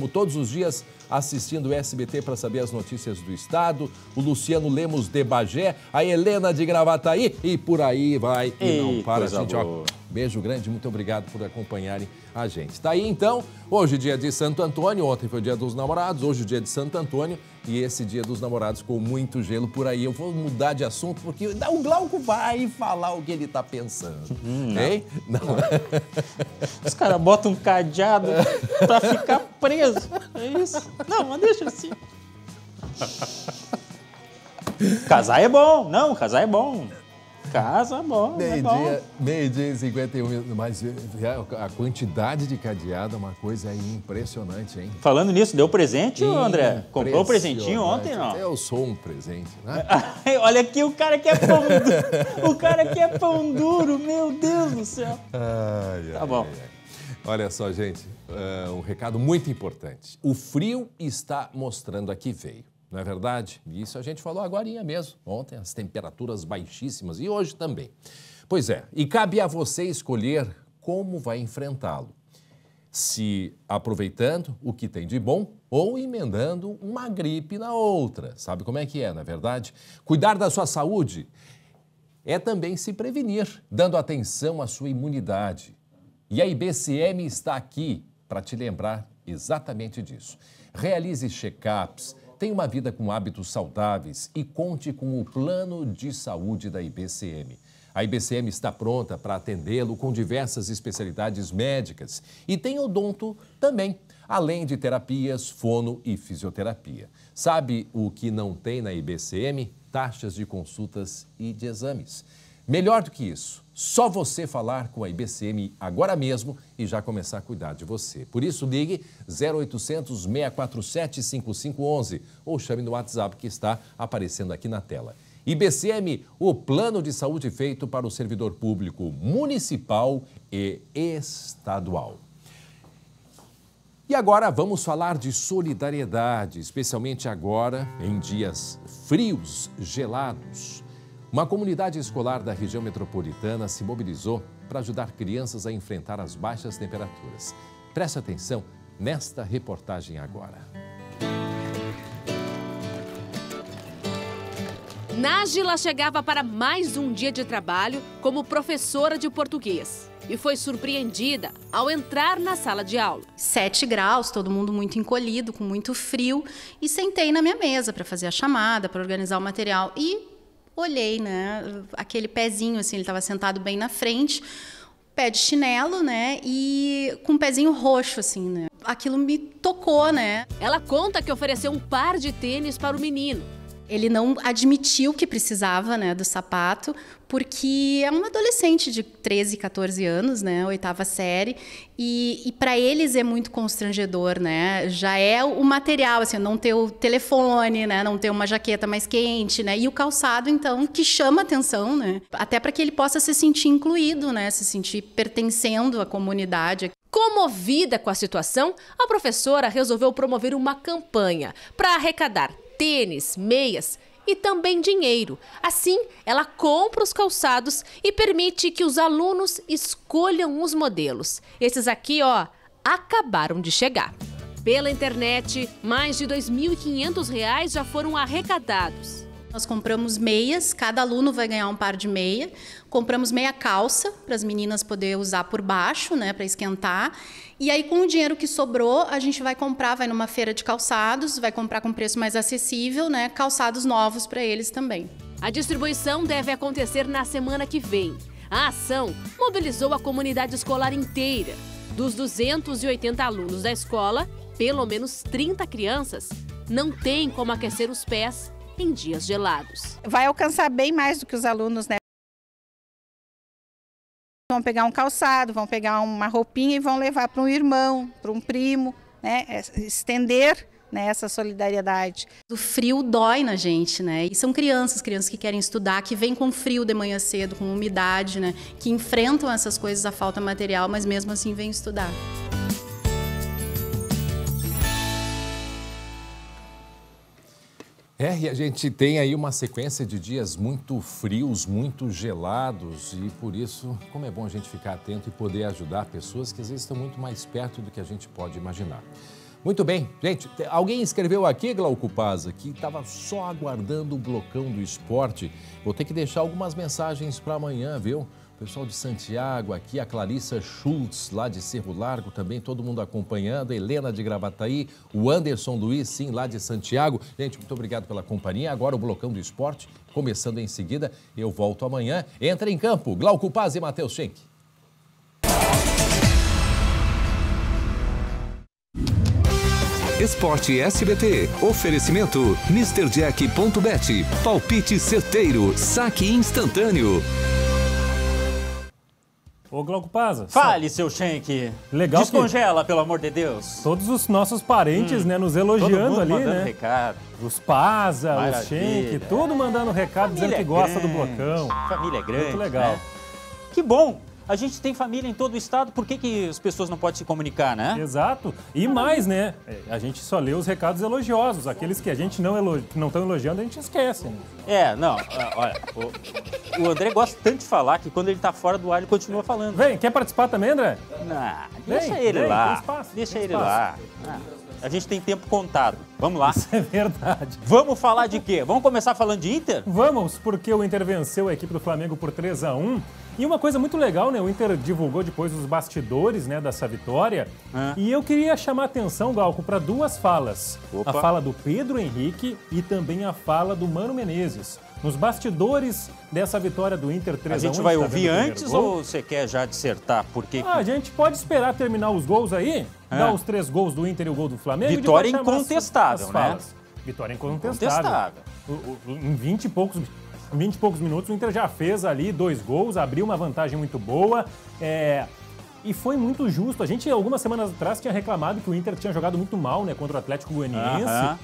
todos os dias, assistindo o SBT para saber as notícias do estado, o Luciano Lemos de Bagé, a Helena de Gravataí e por aí vai. E não para, gente. Ó, beijo grande, muito obrigado por acompanharem a gente. Tá aí então, hoje dia de Santo Antônio, ontem foi o dia dos namorados, hoje o dia de Santo Antônio e esse dia dos namorados com muito gelo por aí. Eu vou mudar de assunto porque o Glauco vai falar o que ele tá pensando. Hein? Não. Os caras botam um cadeado pra ficar preso. É isso. Não, mas deixa assim. Casar é bom. Não, casar é bom. Casa, bom, Meio-dia e 51 minutos, mas a quantidade de cadeado é uma coisa impressionante, hein? Falando nisso, deu presente, André? Comprou um presentinho ontem, não? Eu sou um presente, né? Olha aqui, o cara que é pão duro. O cara que é pão duro, meu Deus do céu. Tá bom. Olha só, gente, um recado muito importante. O frio está mostrando a que veio. Não é verdade? Isso a gente falou agorinha mesmo. Ontem as temperaturas baixíssimas e hoje também. Pois é, e cabe a você escolher como vai enfrentá-lo. Se aproveitando o que tem de bom ou emendando uma gripe na outra. Sabe como é que é, não é verdade? Cuidar da sua saúde é também se prevenir, dando atenção à sua imunidade. E a IBCM está aqui para te lembrar exatamente disso. Realize check-ups, tenha uma vida com hábitos saudáveis e conte com o plano de saúde da IBCM. A IBCM está pronta para atendê-lo com diversas especialidades médicas e tem odonto também, além de terapias, fono e fisioterapia. Sabe o que não tem na IBCM? Taxas de consultas e de exames. Melhor do que isso, só você falar com a IBCM agora mesmo e já começar a cuidar de você. Por isso, ligue 0800 647 5511 ou chame no WhatsApp que está aparecendo aqui na tela. IBCM, o plano de saúde feito para o servidor público municipal e estadual. E agora vamos falar de solidariedade, especialmente agora, em dias frios, gelados. Uma comunidade escolar da região metropolitana se mobilizou para ajudar crianças a enfrentar as baixas temperaturas. Preste atenção nesta reportagem agora. Nájila chegava para mais um dia de trabalho como professora de português e foi surpreendida ao entrar na sala de aula. 7 graus, todo mundo muito encolhido, com muito frio, e sentei na minha mesa para fazer a chamada, para organizar o material e olhei, né, aquele pezinho assim, ele estava sentado bem na frente, pé de chinelo, né, e com um pezinho roxo assim, né. Aquilo me tocou, né. Ela conta que ofereceu um par de tênis para o menino. Ele não admitiu que precisava, né, do sapato, porque é um adolescente de 13, 14 anos, né, 8ª série, e para eles é muito constrangedor, né, já é o material, assim, não ter o telefone, né, não ter uma jaqueta mais quente, né, e o calçado, então, que chama atenção, né, até para que ele possa se sentir incluído, né, se sentir pertencendo à comunidade. Comovida com a situação, a professora resolveu promover uma campanha para arrecadar tênis, meias e também dinheiro. Assim, ela compra os calçados e permite que os alunos escolham os modelos. Esses aqui, ó, acabaram de chegar. Pela internet, mais de R$ 2.500 já foram arrecadados. Nós compramos meias, cada aluno vai ganhar um par de meia. Compramos meia calça para as meninas poderem usar por baixo, né, para esquentar. E aí, com o dinheiro que sobrou, a gente vai comprar, vai numa feira de calçados, vai comprar com preço mais acessível, né, calçados novos para eles também. A distribuição deve acontecer na semana que vem. A ação mobilizou a comunidade escolar inteira. Dos 280 alunos da escola, pelo menos 30 crianças não têm como aquecer os pés em dias gelados. Vai alcançar bem mais do que os alunos, né? Vão pegar um calçado, vão pegar uma roupinha e vão levar para um irmão, para um primo, né? Estender, né, essa solidariedade. O frio dói na gente, né? E são crianças que querem estudar, que vêm com frio de manhã cedo, com umidade, né? Que enfrentam essas coisas, a falta material, mas mesmo assim vêm estudar. E a gente tem aí uma sequência de dias muito frios, muito gelados e por isso, como é bom a gente ficar atento e poder ajudar pessoas que às vezes estão muito mais perto do que a gente pode imaginar. Muito bem, gente, alguém escreveu aqui, Glauco Paz, que estava só aguardando o blocão do esporte. Vou ter que deixar algumas mensagens para amanhã, viu? O pessoal de Santiago aqui, a Clarissa Schultz, lá de Cerro Largo, também todo mundo acompanhando, a Helena de Gravataí, o Anderson Luiz, sim, lá de Santiago. Gente, muito obrigado pela companhia. Agora o Blocão do Esporte, começando em seguida. Eu volto amanhã. Entra em campo, Glauco Paz e Matheus Schenck. Esporte SBT. Oferecimento MrJack.bet. Palpite certeiro. Saque instantâneo. Ô, Glauco Paz. Fale, seu Schenck. Legal. Descongela, pelo amor de Deus. Todos os nossos parentes, né, nos elogiando todo mundo ali, mandando né? recado. Os Paza, Maravilha. os Schenck, tudo mandando recado, dizendo que gosta do blocão. Família grande. Muito legal. Né? Que bom. A gente tem família em todo o estado, por que as pessoas não podem se comunicar, né? Exato. E mais, né? A gente só lê os recados elogiosos. Aqueles que a gente não estão elogiando, a gente esquece. Né? Olha, o André gosta tanto de falar que quando ele tá fora do ar, ele continua falando. Vem, quer participar também, André? Não, deixa ele lá. Deixa ele lá. A gente tem tempo contado. Vamos lá. Isso é verdade. Vamos falar de quê? Vamos começar falando de Inter? Vamos, porque o Inter venceu a equipe do Flamengo por 3-1. E uma coisa muito legal, né? O Inter divulgou depois os bastidores, né, dessa vitória. E eu queria chamar a atenção, Glauco, para duas falas. Opa. A fala do Pedro Henrique e também a fala do Mano Menezes. Nos bastidores dessa vitória do Inter 3-1. A gente vai ouvir antes ou você quer já dissertar por quê? A gente pode esperar terminar os gols aí, dar os 3 gols do Inter e o gol do Flamengo. Vitória incontestável, né? Vitória incontestável. Em 20 e poucos minutos, o Inter já fez ali 2 gols, abriu uma vantagem muito boa. E foi muito justo. A gente, algumas semanas atrás, tinha reclamado que o Inter tinha jogado muito mal, né, contra o Atlético Goianiense.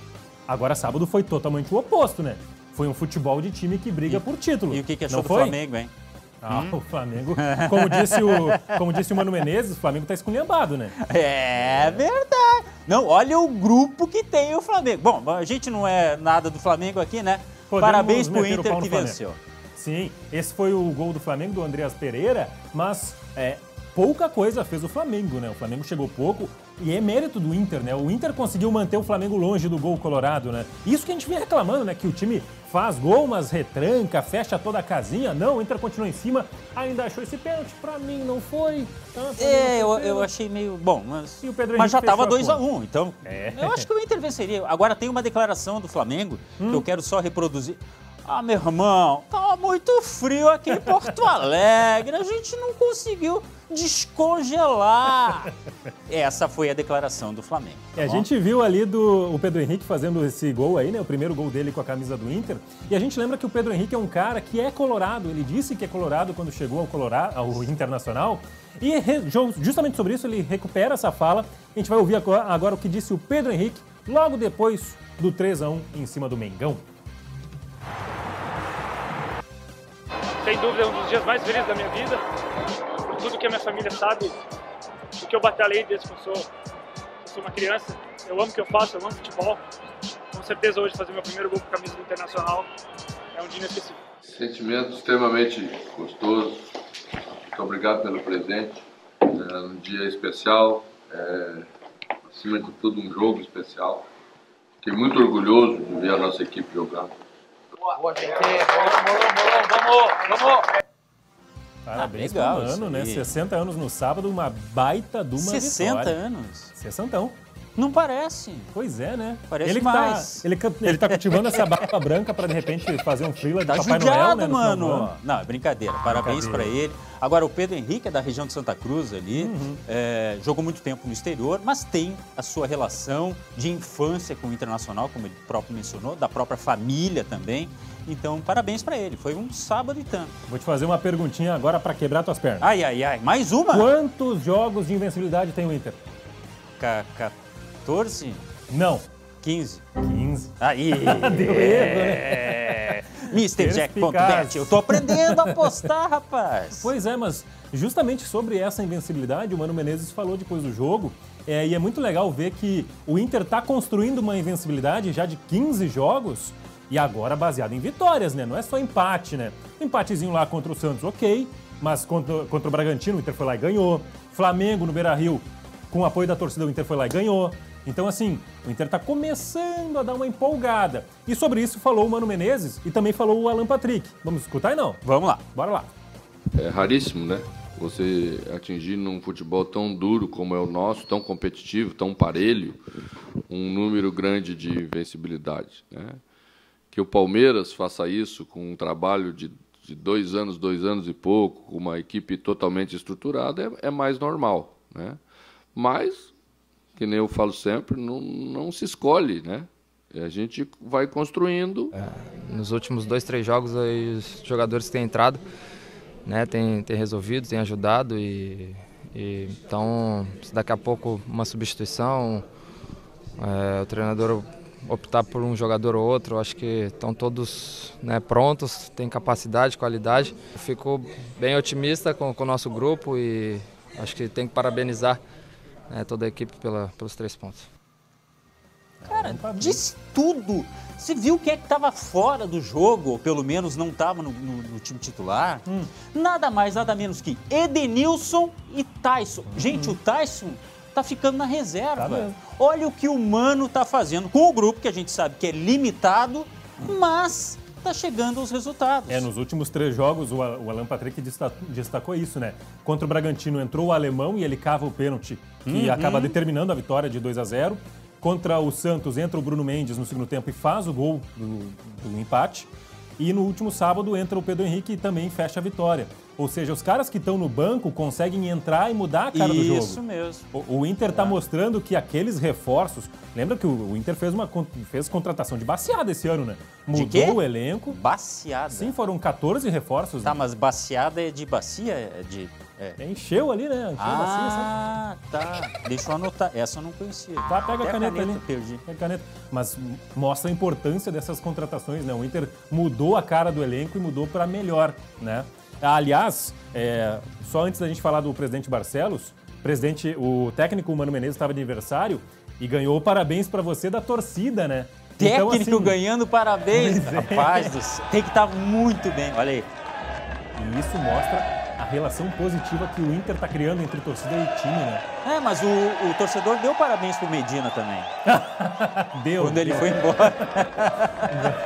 Agora, sábado, foi totalmente o oposto, né? Foi um futebol de time que briga por título. E o que achou do Flamengo, hein? O Flamengo, como disse o Mano Menezes, o Flamengo tá esculhambado, né? É verdade. Não, olha o grupo que tem o Flamengo. Bom, a gente não é nada do Flamengo aqui, né? Podemos Parabéns pro meter o Inter pau no que Flamengo. venceu. Sim, esse foi o gol do Flamengo, do Andreas Pereira, mas pouca coisa fez o Flamengo, né? O Flamengo chegou pouco e é mérito do Inter, né? O Inter conseguiu manter o Flamengo longe do gol colorado, né? Isso que a gente vem reclamando, né? Que o time faz gol, mas retranca, fecha toda a casinha. Não, o Inter continua em cima, ainda achou esse pênalti. Pra mim não foi. Tá? Eu achei meio... Bom, mas, E o Pedro mas já Henrique tava fechou a 2-1, então eu acho que o Inter venceria. Agora tem uma declaração do Flamengo que eu quero só reproduzir. Ah, meu irmão, tá muito frio aqui em Porto Alegre, a gente não conseguiu descongelar. Essa foi a declaração do Flamengo. A gente viu ali o Pedro Henrique fazendo esse gol aí, né? O primeiro gol dele com a camisa do Inter. E a gente lembra que o Pedro Henrique é um cara que é colorado. Ele disse que é colorado quando chegou ao Internacional. E justamente sobre isso ele recupera essa fala. A gente vai ouvir agora o que disse o Pedro Henrique logo depois do 3-1 em cima do Mengão. Sem dúvida, é um dos dias mais felizes da minha vida. Por tudo que a minha família sabe, o que eu batalhei desde que eu sou uma criança. Eu amo o que eu faço, eu amo futebol. Com certeza hoje fazer meu primeiro gol com a camisa do Internacional é um dia inesquecível. Sentimento extremamente gostoso. Muito obrigado pelo presente. É um dia especial, acima de tudo um jogo especial. Fiquei muito orgulhoso de ver a nossa equipe jogando. Boa, gente. Vamos! Parabéns legal pro Mano, né? 60 anos no sábado, uma baita de uma 60 vitória. anos? 60. Não parece. Pois é, né? Parece ele mais. Ele tá cultivando essa barba branca pra, de repente, fazer um freela de Tá Papai judiado, Noel, né? mano. Não, é brincadeira. Parabéns pra ele. Agora, o Pedro Henrique é da região de Santa Cruz ali, jogou muito tempo no exterior, mas tem a sua relação de infância com o Internacional, como ele próprio mencionou, da própria família também. Então, parabéns pra ele. Foi um sábado e tanto. Vou te fazer uma perguntinha agora pra quebrar tuas pernas. Ai. Mais uma? Quantos jogos de invencibilidade tem o Inter? 14? Não. 15. 15. Aí. Deu erro, né? MrJack.bet, eu tô aprendendo a apostar, rapaz. Pois é, mas justamente sobre essa invencibilidade, o Mano Menezes falou depois do jogo, e é muito legal ver que o Inter tá construindo uma invencibilidade já de 15 jogos, e agora baseado em vitórias, né? Não é só empate, né? Um empatezinho lá contra o Santos, ok, mas contra o Bragantino, o Inter foi lá e ganhou. Flamengo no Beira-Rio, com o apoio da torcida, o Inter foi lá e ganhou. Então, assim, o Inter tá começando a dar uma empolgada. E sobre isso falou o Mano Menezes e também falou o Alan Patrick. Vamos escutar, não? Vamos lá. Bora lá. É raríssimo, né? Você atingir num futebol tão duro como é o nosso, tão competitivo, tão parelho, um número grande de invencibilidade, né? Que o Palmeiras faça isso com um trabalho de 2 anos e pouco, com uma equipe totalmente estruturada, é mais normal, né? Mas, que nem eu falo sempre, não se escolhe, né? A gente vai construindo. Nos últimos 2, 3 jogos, aí, os jogadores que têm entrado, né, têm resolvido, têm ajudado e então, se daqui a pouco uma substituição, o treinador optar por um jogador ou outro, acho que estão todos, né, prontos, têm capacidade, qualidade. Eu fico bem otimista com o nosso grupo e acho que tem que parabenizar, né, toda a equipe pelos 3 pontos. Cara, disse tudo. Você viu quem é que estava fora do jogo, ou pelo menos não estava no time titular? Nada mais, nada menos que Edenilson e Tyson. Gente, o Tyson tá ficando na reserva. Olha o que o Mano tá fazendo com o grupo, que a gente sabe que é limitado, mas tá chegando aos resultados. Nos últimos 3 jogos, o Alan Patrick destacou isso, né? Contra o Bragantino entrou o alemão e ele cava o pênalti, que acaba determinando a vitória de 2-0. Contra o Santos entra o Bruno Mendes no segundo tempo e faz o gol do empate. E no último sábado entra o Pedro Henrique e também fecha a vitória. Ou seja, os caras que estão no banco conseguem entrar e mudar a cara do jogo. Isso mesmo. O Inter está mostrando que aqueles reforços... Lembra que o Inter fez contratação de baciada esse ano, né? Mudou o elenco. Baciada? Sim, foram 14 reforços. Tá, mas baciada é de bacia? Encheu ali, né? Encheu a bacia, sabe? Tá. Deixa eu anotar. Essa eu não conhecia. Tá, pega a caneta ali. Perdi. Pega a caneta. Mas mostra a importância dessas contratações, né? O Inter mudou a cara do elenco e mudou para melhor, né? Aliás, só antes da gente falar do presidente Barcelos, o técnico Mano Menezes estava de aniversário E ganhou o parabéns para você da torcida, né? Técnico então, assim, ganhando parabéns. Pois é. Rapaz do céu, tem que estar muito bem. Olha aí. E isso mostra a relação positiva que o Inter está criando entre torcida e time, né? É, mas o torcedor deu parabéns pro Medina também. Deu. Quando ele foi embora.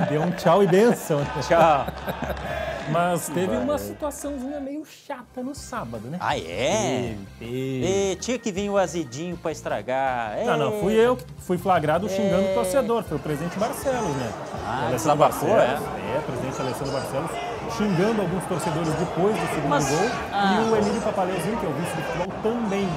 Deu um tchau e benção. Né? Tchau. Mas teve uma situaçãozinha meio chata no sábado, né? Ah, é? Tinha que vir o azedinho pra estragar. Não, fui eu que fui flagrado xingando o torcedor. Foi o presidente Barcelos, né? Desabafou, presidente Alessandro Barcelos, xingando alguns torcedores depois do segundo gol. E o Emílio Papaleuzinho, que é o vice do futebol, também.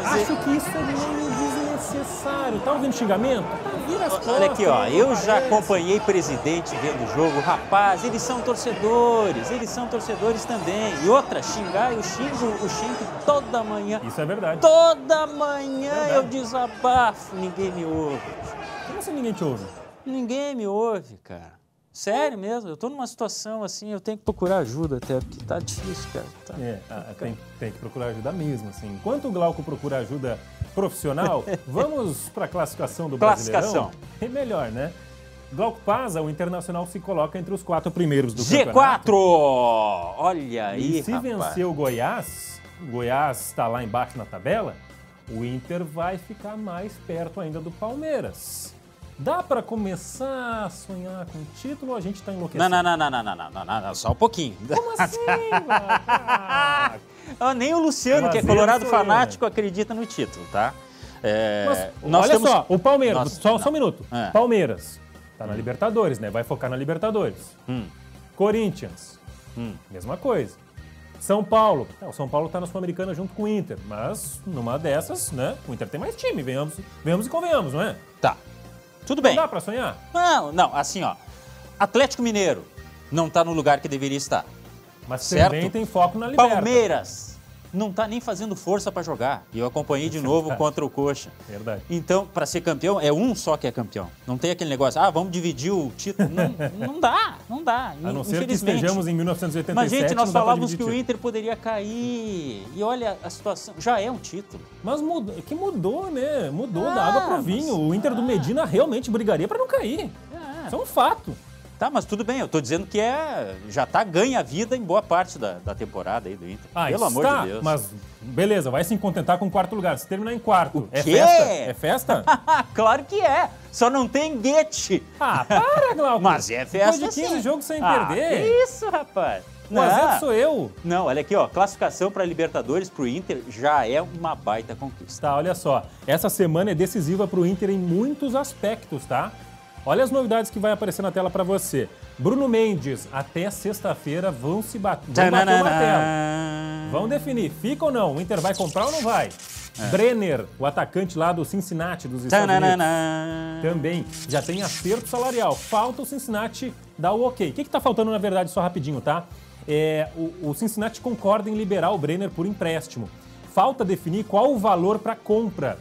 Acho que isso é meio desnecessário. Tá ouvindo xingamento? Vira as costas. Olha aqui, ó, eu já acompanhei presidente vendo o jogo. Rapaz, eles são torcedores também. E outra, xingar, eu xingo o Schenck toda manhã. Isso é verdade. Toda manhã eu desabafo, ninguém me ouve. Como assim ninguém te ouve? Ninguém me ouve, cara. Sério mesmo, eu tô numa situação assim, eu tenho que procurar ajuda até, porque tá difícil, cara. Tem que procurar ajuda mesmo, assim. Enquanto o Glauco procura ajuda profissional, vamos para a classificação do Brasileirão? É melhor, né? Glauco Pazza, o Internacional se coloca entre os 4 primeiros do campeonato. G4! Olha aí, e se vencer o Goiás está lá embaixo na tabela, o Inter vai ficar mais perto ainda do Palmeiras. Dá para começar a sonhar com o título ou a gente está enlouquecendo? Não, só um pouquinho. Como assim, Nem o Luciano, que é colorado fanático, acredita no título, tá? Olha só, o Palmeiras, só um minuto. Palmeiras, tá na Libertadores, né? Vai focar na Libertadores. Corinthians, mesma coisa. São Paulo, o São Paulo tá na Sul-Americana junto com o Inter, mas numa dessas, né? O Inter tem mais time, venhamos e convenhamos, não é? Tá. Tudo bem. Não dá pra sonhar? Não, assim, ó. Atlético Mineiro não tá no lugar que deveria estar. Mas também tem foco na Libertadores. Palmeiras não tá nem fazendo força pra jogar. E eu acompanhei de novo contra o Coxa. Verdade. Então, pra ser campeão, é um só que é campeão. Não tem aquele negócio, vamos dividir o título. Não dá. A não ser que estejamos em 1987, mas, gente, nós falávamos que o Inter poderia cair. E olha, a situação já é um título. Mas mudou, né? Mudou da água pro vinho. O Inter do Medina realmente brigaria pra não cair. Isso é um fato. Tá, mas tudo bem, eu tô dizendo que já tá ganha a vida em boa parte da temporada aí do Inter. Pelo amor de Deus. Mas beleza, vai se contentar com o 4º lugar. Se terminar em 4º, é quê? festa? É festa? Claro que é. Só não tem guete. Para, Glauco. Mas é festa. Depois de 15 sim. jogos sem perder. Que isso, rapaz. O azar sou eu. Não, olha aqui, ó, classificação para Libertadores pro Inter já é uma baita conquista. Tá, olha só. Essa semana é decisiva pro Inter em muitos aspectos, tá? Olha as novidades que vai aparecer na tela para você. Bruno Mendes, até sexta-feira vão bater o martelo. Vão definir, fica ou não? O Inter vai comprar ou não vai? Brenner, o atacante lá do Cincinnati, dos Estados Unidos, também já tem acerto salarial. Falta o Cincinnati dar o ok. O que está faltando, na verdade, só rapidinho, tá? O Cincinnati concorda em liberar o Brenner por empréstimo. Falta definir qual o valor para compra.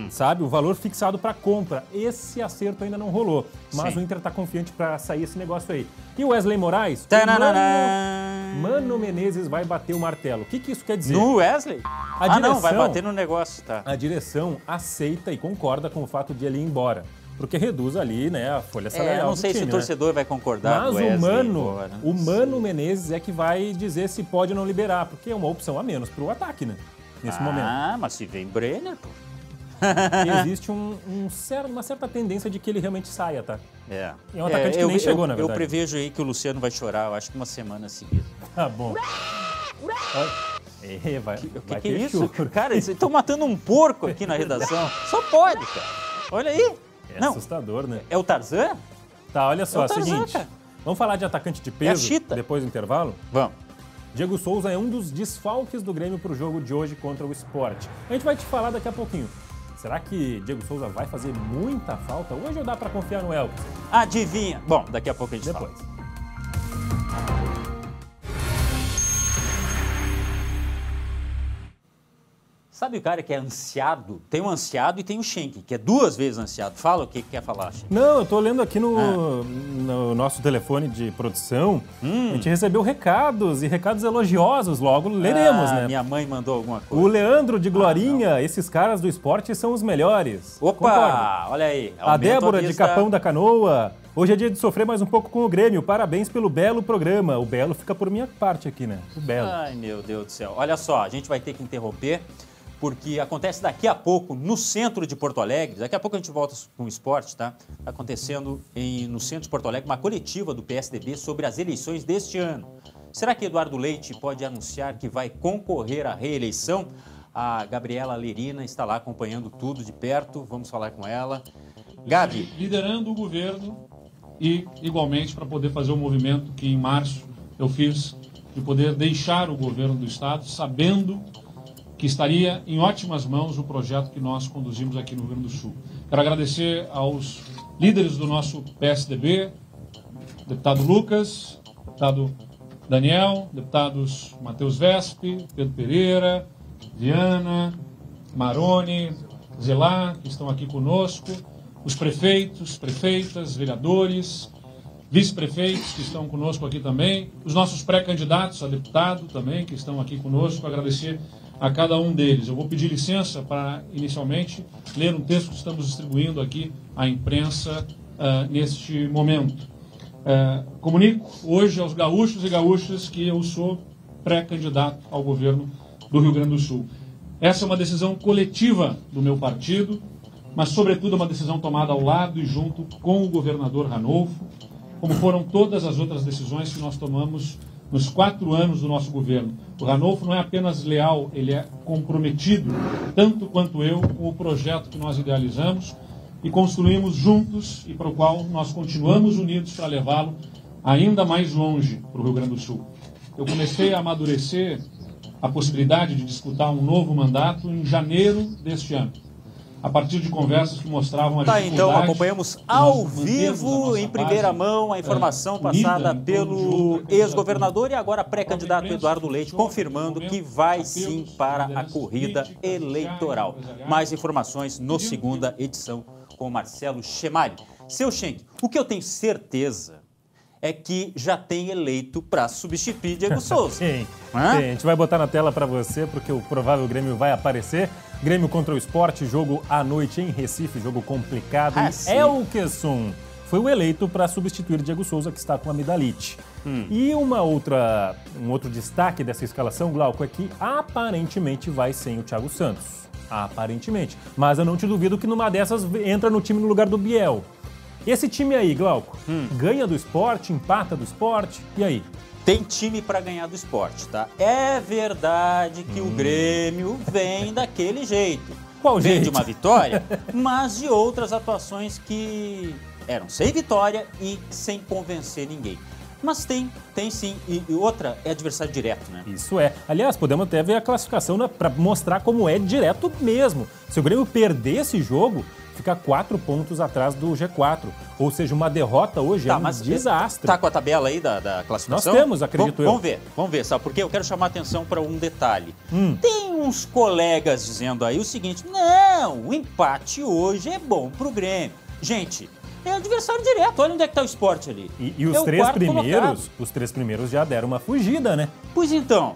Sabe? O valor fixado para compra. Esse acerto ainda não rolou. Mas o Inter está confiante para sair esse negócio aí. E o Wesley Moraes? Mano Menezes vai bater o martelo. O que isso quer dizer? No Wesley? Não, vai bater no negócio, tá? A direção aceita e concorda com o fato de ele ir embora. Porque reduz ali, né, a folha salarial. Não sei se o torcedor vai concordar com o Wesley. Mas o Mano Menezes é que vai dizer se pode ou não liberar. Porque é uma opção a menos para o ataque, né? Nesse momento. Mas se vem Brenner, pô. Existe uma certa tendência de que ele realmente saia, tá? É um atacante que nem chegou, na verdade. Eu prevejo aí que o Luciano vai chorar, eu acho que uma semana seguida. Tá bom. O que é isso? Cara, eles estão matando um porco aqui na redação. Só pode, cara. Olha aí. Assustador, né? É o Tarzan? Tá, olha só, é o seguinte. Cara. Vamos falar de atacante de peso depois do intervalo? Vamos. Diego Souza é um dos desfalques do Grêmio para o jogo de hoje contra o Sport. A gente vai te falar daqui a pouquinho. Será que Diego Souza vai fazer muita falta hoje ou dá para confiar no Elvis? Adivinha. Bom, daqui a pouco a gente fala. Sabe o cara que é ansiado? Tem um ansiado e tem o Schenck, que é 2 vezes ansiado. Fala o que quer falar, Schenck. Não, eu tô lendo aqui no nosso telefone de produção. A gente recebeu recados e recados elogiosos. Logo leremos, né? Minha mãe mandou alguma coisa. O Leandro de Glorinha, esses caras do esporte são os melhores. Opa, concordo. Olha aí. A Débora de Capão da Canoa. Hoje é dia de sofrer mais um pouco com o Grêmio. Parabéns pelo belo programa. O belo fica por minha parte aqui, né? O belo. Ai, meu Deus do céu. Olha só, a gente vai ter que interromper, porque acontece daqui a pouco no centro de Porto Alegre. Daqui a pouco a gente volta com o esporte, tá? Tá acontecendo no centro de Porto Alegre uma coletiva do PSDB sobre as eleições deste ano. Será que Eduardo Leite pode anunciar que vai concorrer à reeleição? A Gabriela Lerina está lá acompanhando tudo de perto. Vamos falar com ela. Gabi. Liderando o governo e, igualmente, para poder fazer o movimento que em março eu fiz, de poder deixar o governo do Estado, sabendo que estaria em ótimas mãos o projeto que nós conduzimos aqui no Rio Grande do Sul. Quero agradecer aos líderes do nosso PSDB, deputado Lucas, deputado Daniel, deputados Matheus Vespe, Pedro Pereira, Viana, Maroni, Zelá, que estão aqui conosco, os prefeitos, prefeitas, vereadores, vice-prefeitos que estão conosco aqui também, os nossos pré-candidatos a deputado também que estão aqui conosco, agradecer a cada um deles. Eu vou pedir licença para, inicialmente, ler um texto que estamos distribuindo aqui à imprensa neste momento. Comunico hoje aos gaúchos e gaúchas que eu sou pré-candidato ao governo do Rio Grande do Sul. Essa é uma decisão coletiva do meu partido, mas, sobretudo, uma decisão tomada ao lado e junto com o governador Ranolfo, como foram todas as outras decisões que nós tomamos nos 4 anos do nosso governo. O Ranolfo não é apenas leal, ele é comprometido, tanto quanto eu, com o projeto que nós idealizamos e construímos juntos e para o qual nós continuamos unidos para levá-lo ainda mais longe para o Rio Grande do Sul. Eu comecei a amadurecer a possibilidade de disputar um novo mandato em janeiro deste ano, a partir de conversas que mostravam a dificuldade... Então, acompanhamos ao vivo, em primeira mão, a informação passada pelo ex-governador e agora pré-candidato Eduardo Leite, confirmando que vai sim para a corrida eleitoral. Mais informações no segunda edição com Marcelo Chemali. Seu Schenck, o que eu tenho certeza é que já tem eleito para substituir Diego Souza. Sim, a gente vai botar na tela para você, porque o provável Grêmio vai aparecer. Grêmio contra o Sport, jogo à noite em Recife, jogo complicado. E Elkeson foi o eleito para substituir Diego Souza, que está com amidalite. E um outro destaque dessa escalação, Glauco, é que aparentemente vai sem o Thiago Santos. Aparentemente. Mas eu não te duvido que numa dessas entra no time no lugar do Biel. Esse time aí, Glauco, ganha do Sport, empata do Sport, e aí? Tem time para ganhar do Sport, tá? É verdade que o Grêmio vem daquele jeito. Qual jeito? Vem de uma vitória, mas de outras atuações que eram sem vitória e sem convencer ninguém. Mas tem sim. E outra é adversário direto, né? Isso é. Aliás, podemos até ver a classificação para mostrar como é direto mesmo. Se o Grêmio perder esse jogo, fica 4 pontos atrás do G4. Ou seja, uma derrota hoje é um desastre. Tá com a tabela aí da classificação? Nós temos, acredito eu. Vamos ver, sabe por quê? Eu quero chamar a atenção para um detalhe. Tem uns colegas dizendo aí o seguinte: não, o empate hoje é bom pro Grêmio. Gente, é adversário direto, olha onde é que tá o Sport ali. E os três primeiros já deram uma fugida, né? Pois então,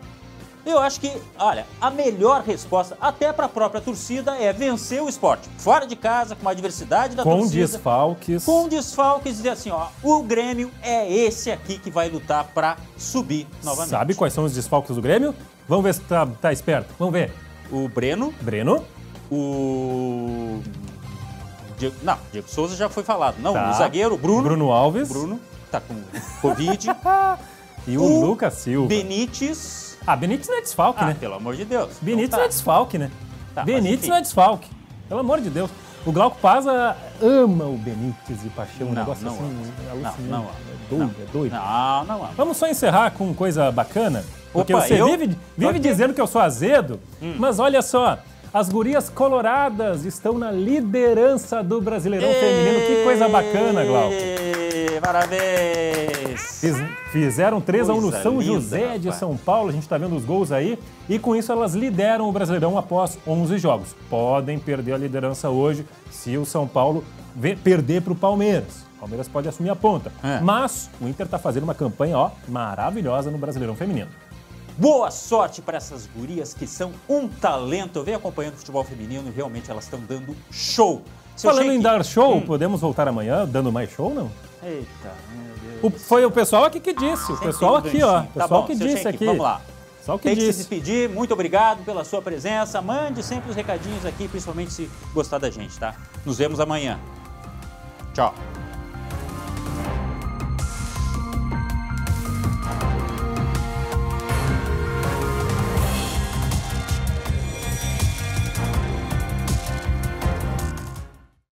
eu acho que, olha, a melhor resposta, até para a própria torcida, é vencer o Sport. Fora de casa, com uma adversidade da torcida. Com desfalques, dizer assim, ó, o Grêmio é esse aqui que vai lutar para subir novamente. Sabe quais são os desfalques do Grêmio? Vamos ver se tá esperto. Vamos ver. O Breno. O... Diego Souza já foi falado. Não, o zagueiro, Bruno Alves. Bruno, tá com Covid. E o Lucas Silva. Benítez. Benítez não é desfalque, né? Pelo amor de Deus. Benítez não é desfalque, né? Benítez não é desfalque. Pelo amor de Deus. O Glauco Paza ama o Benítez e paixão. Um negócio assim, alucinante. É doido. Não. Vamos só encerrar com coisa bacana. Porque você vive dizendo que eu sou azedo, mas olha só. As gurias coloradas estão na liderança do Brasileirão Feminino. Que coisa bacana, Glauco. parabéns! Fizeram 3-1 no Coisa São linda, José de rapaz. São Paulo, a gente está vendo os gols aí, e com isso elas lideram o Brasileirão após 11 jogos. Podem perder a liderança hoje se o São Paulo perder para o Palmeiras. O Palmeiras pode assumir a ponta, mas o Inter está fazendo uma campanha maravilhosa no Brasileirão Feminino. Boa sorte para essas gurias que são um talento. Eu venho acompanhando o futebol feminino e realmente elas estão dando show. Falando em dar show, podemos voltar amanhã dando mais show, não? Eita, meu Deus. Foi o pessoal aqui que disse, o pessoal aqui, ó. O pessoal que disse aqui. Vamos lá. Só o que Tem que se disse. despedir. Muito obrigado pela sua presença. Mande sempre os recadinhos aqui, principalmente se gostar da gente, tá? Nos vemos amanhã. Tchau.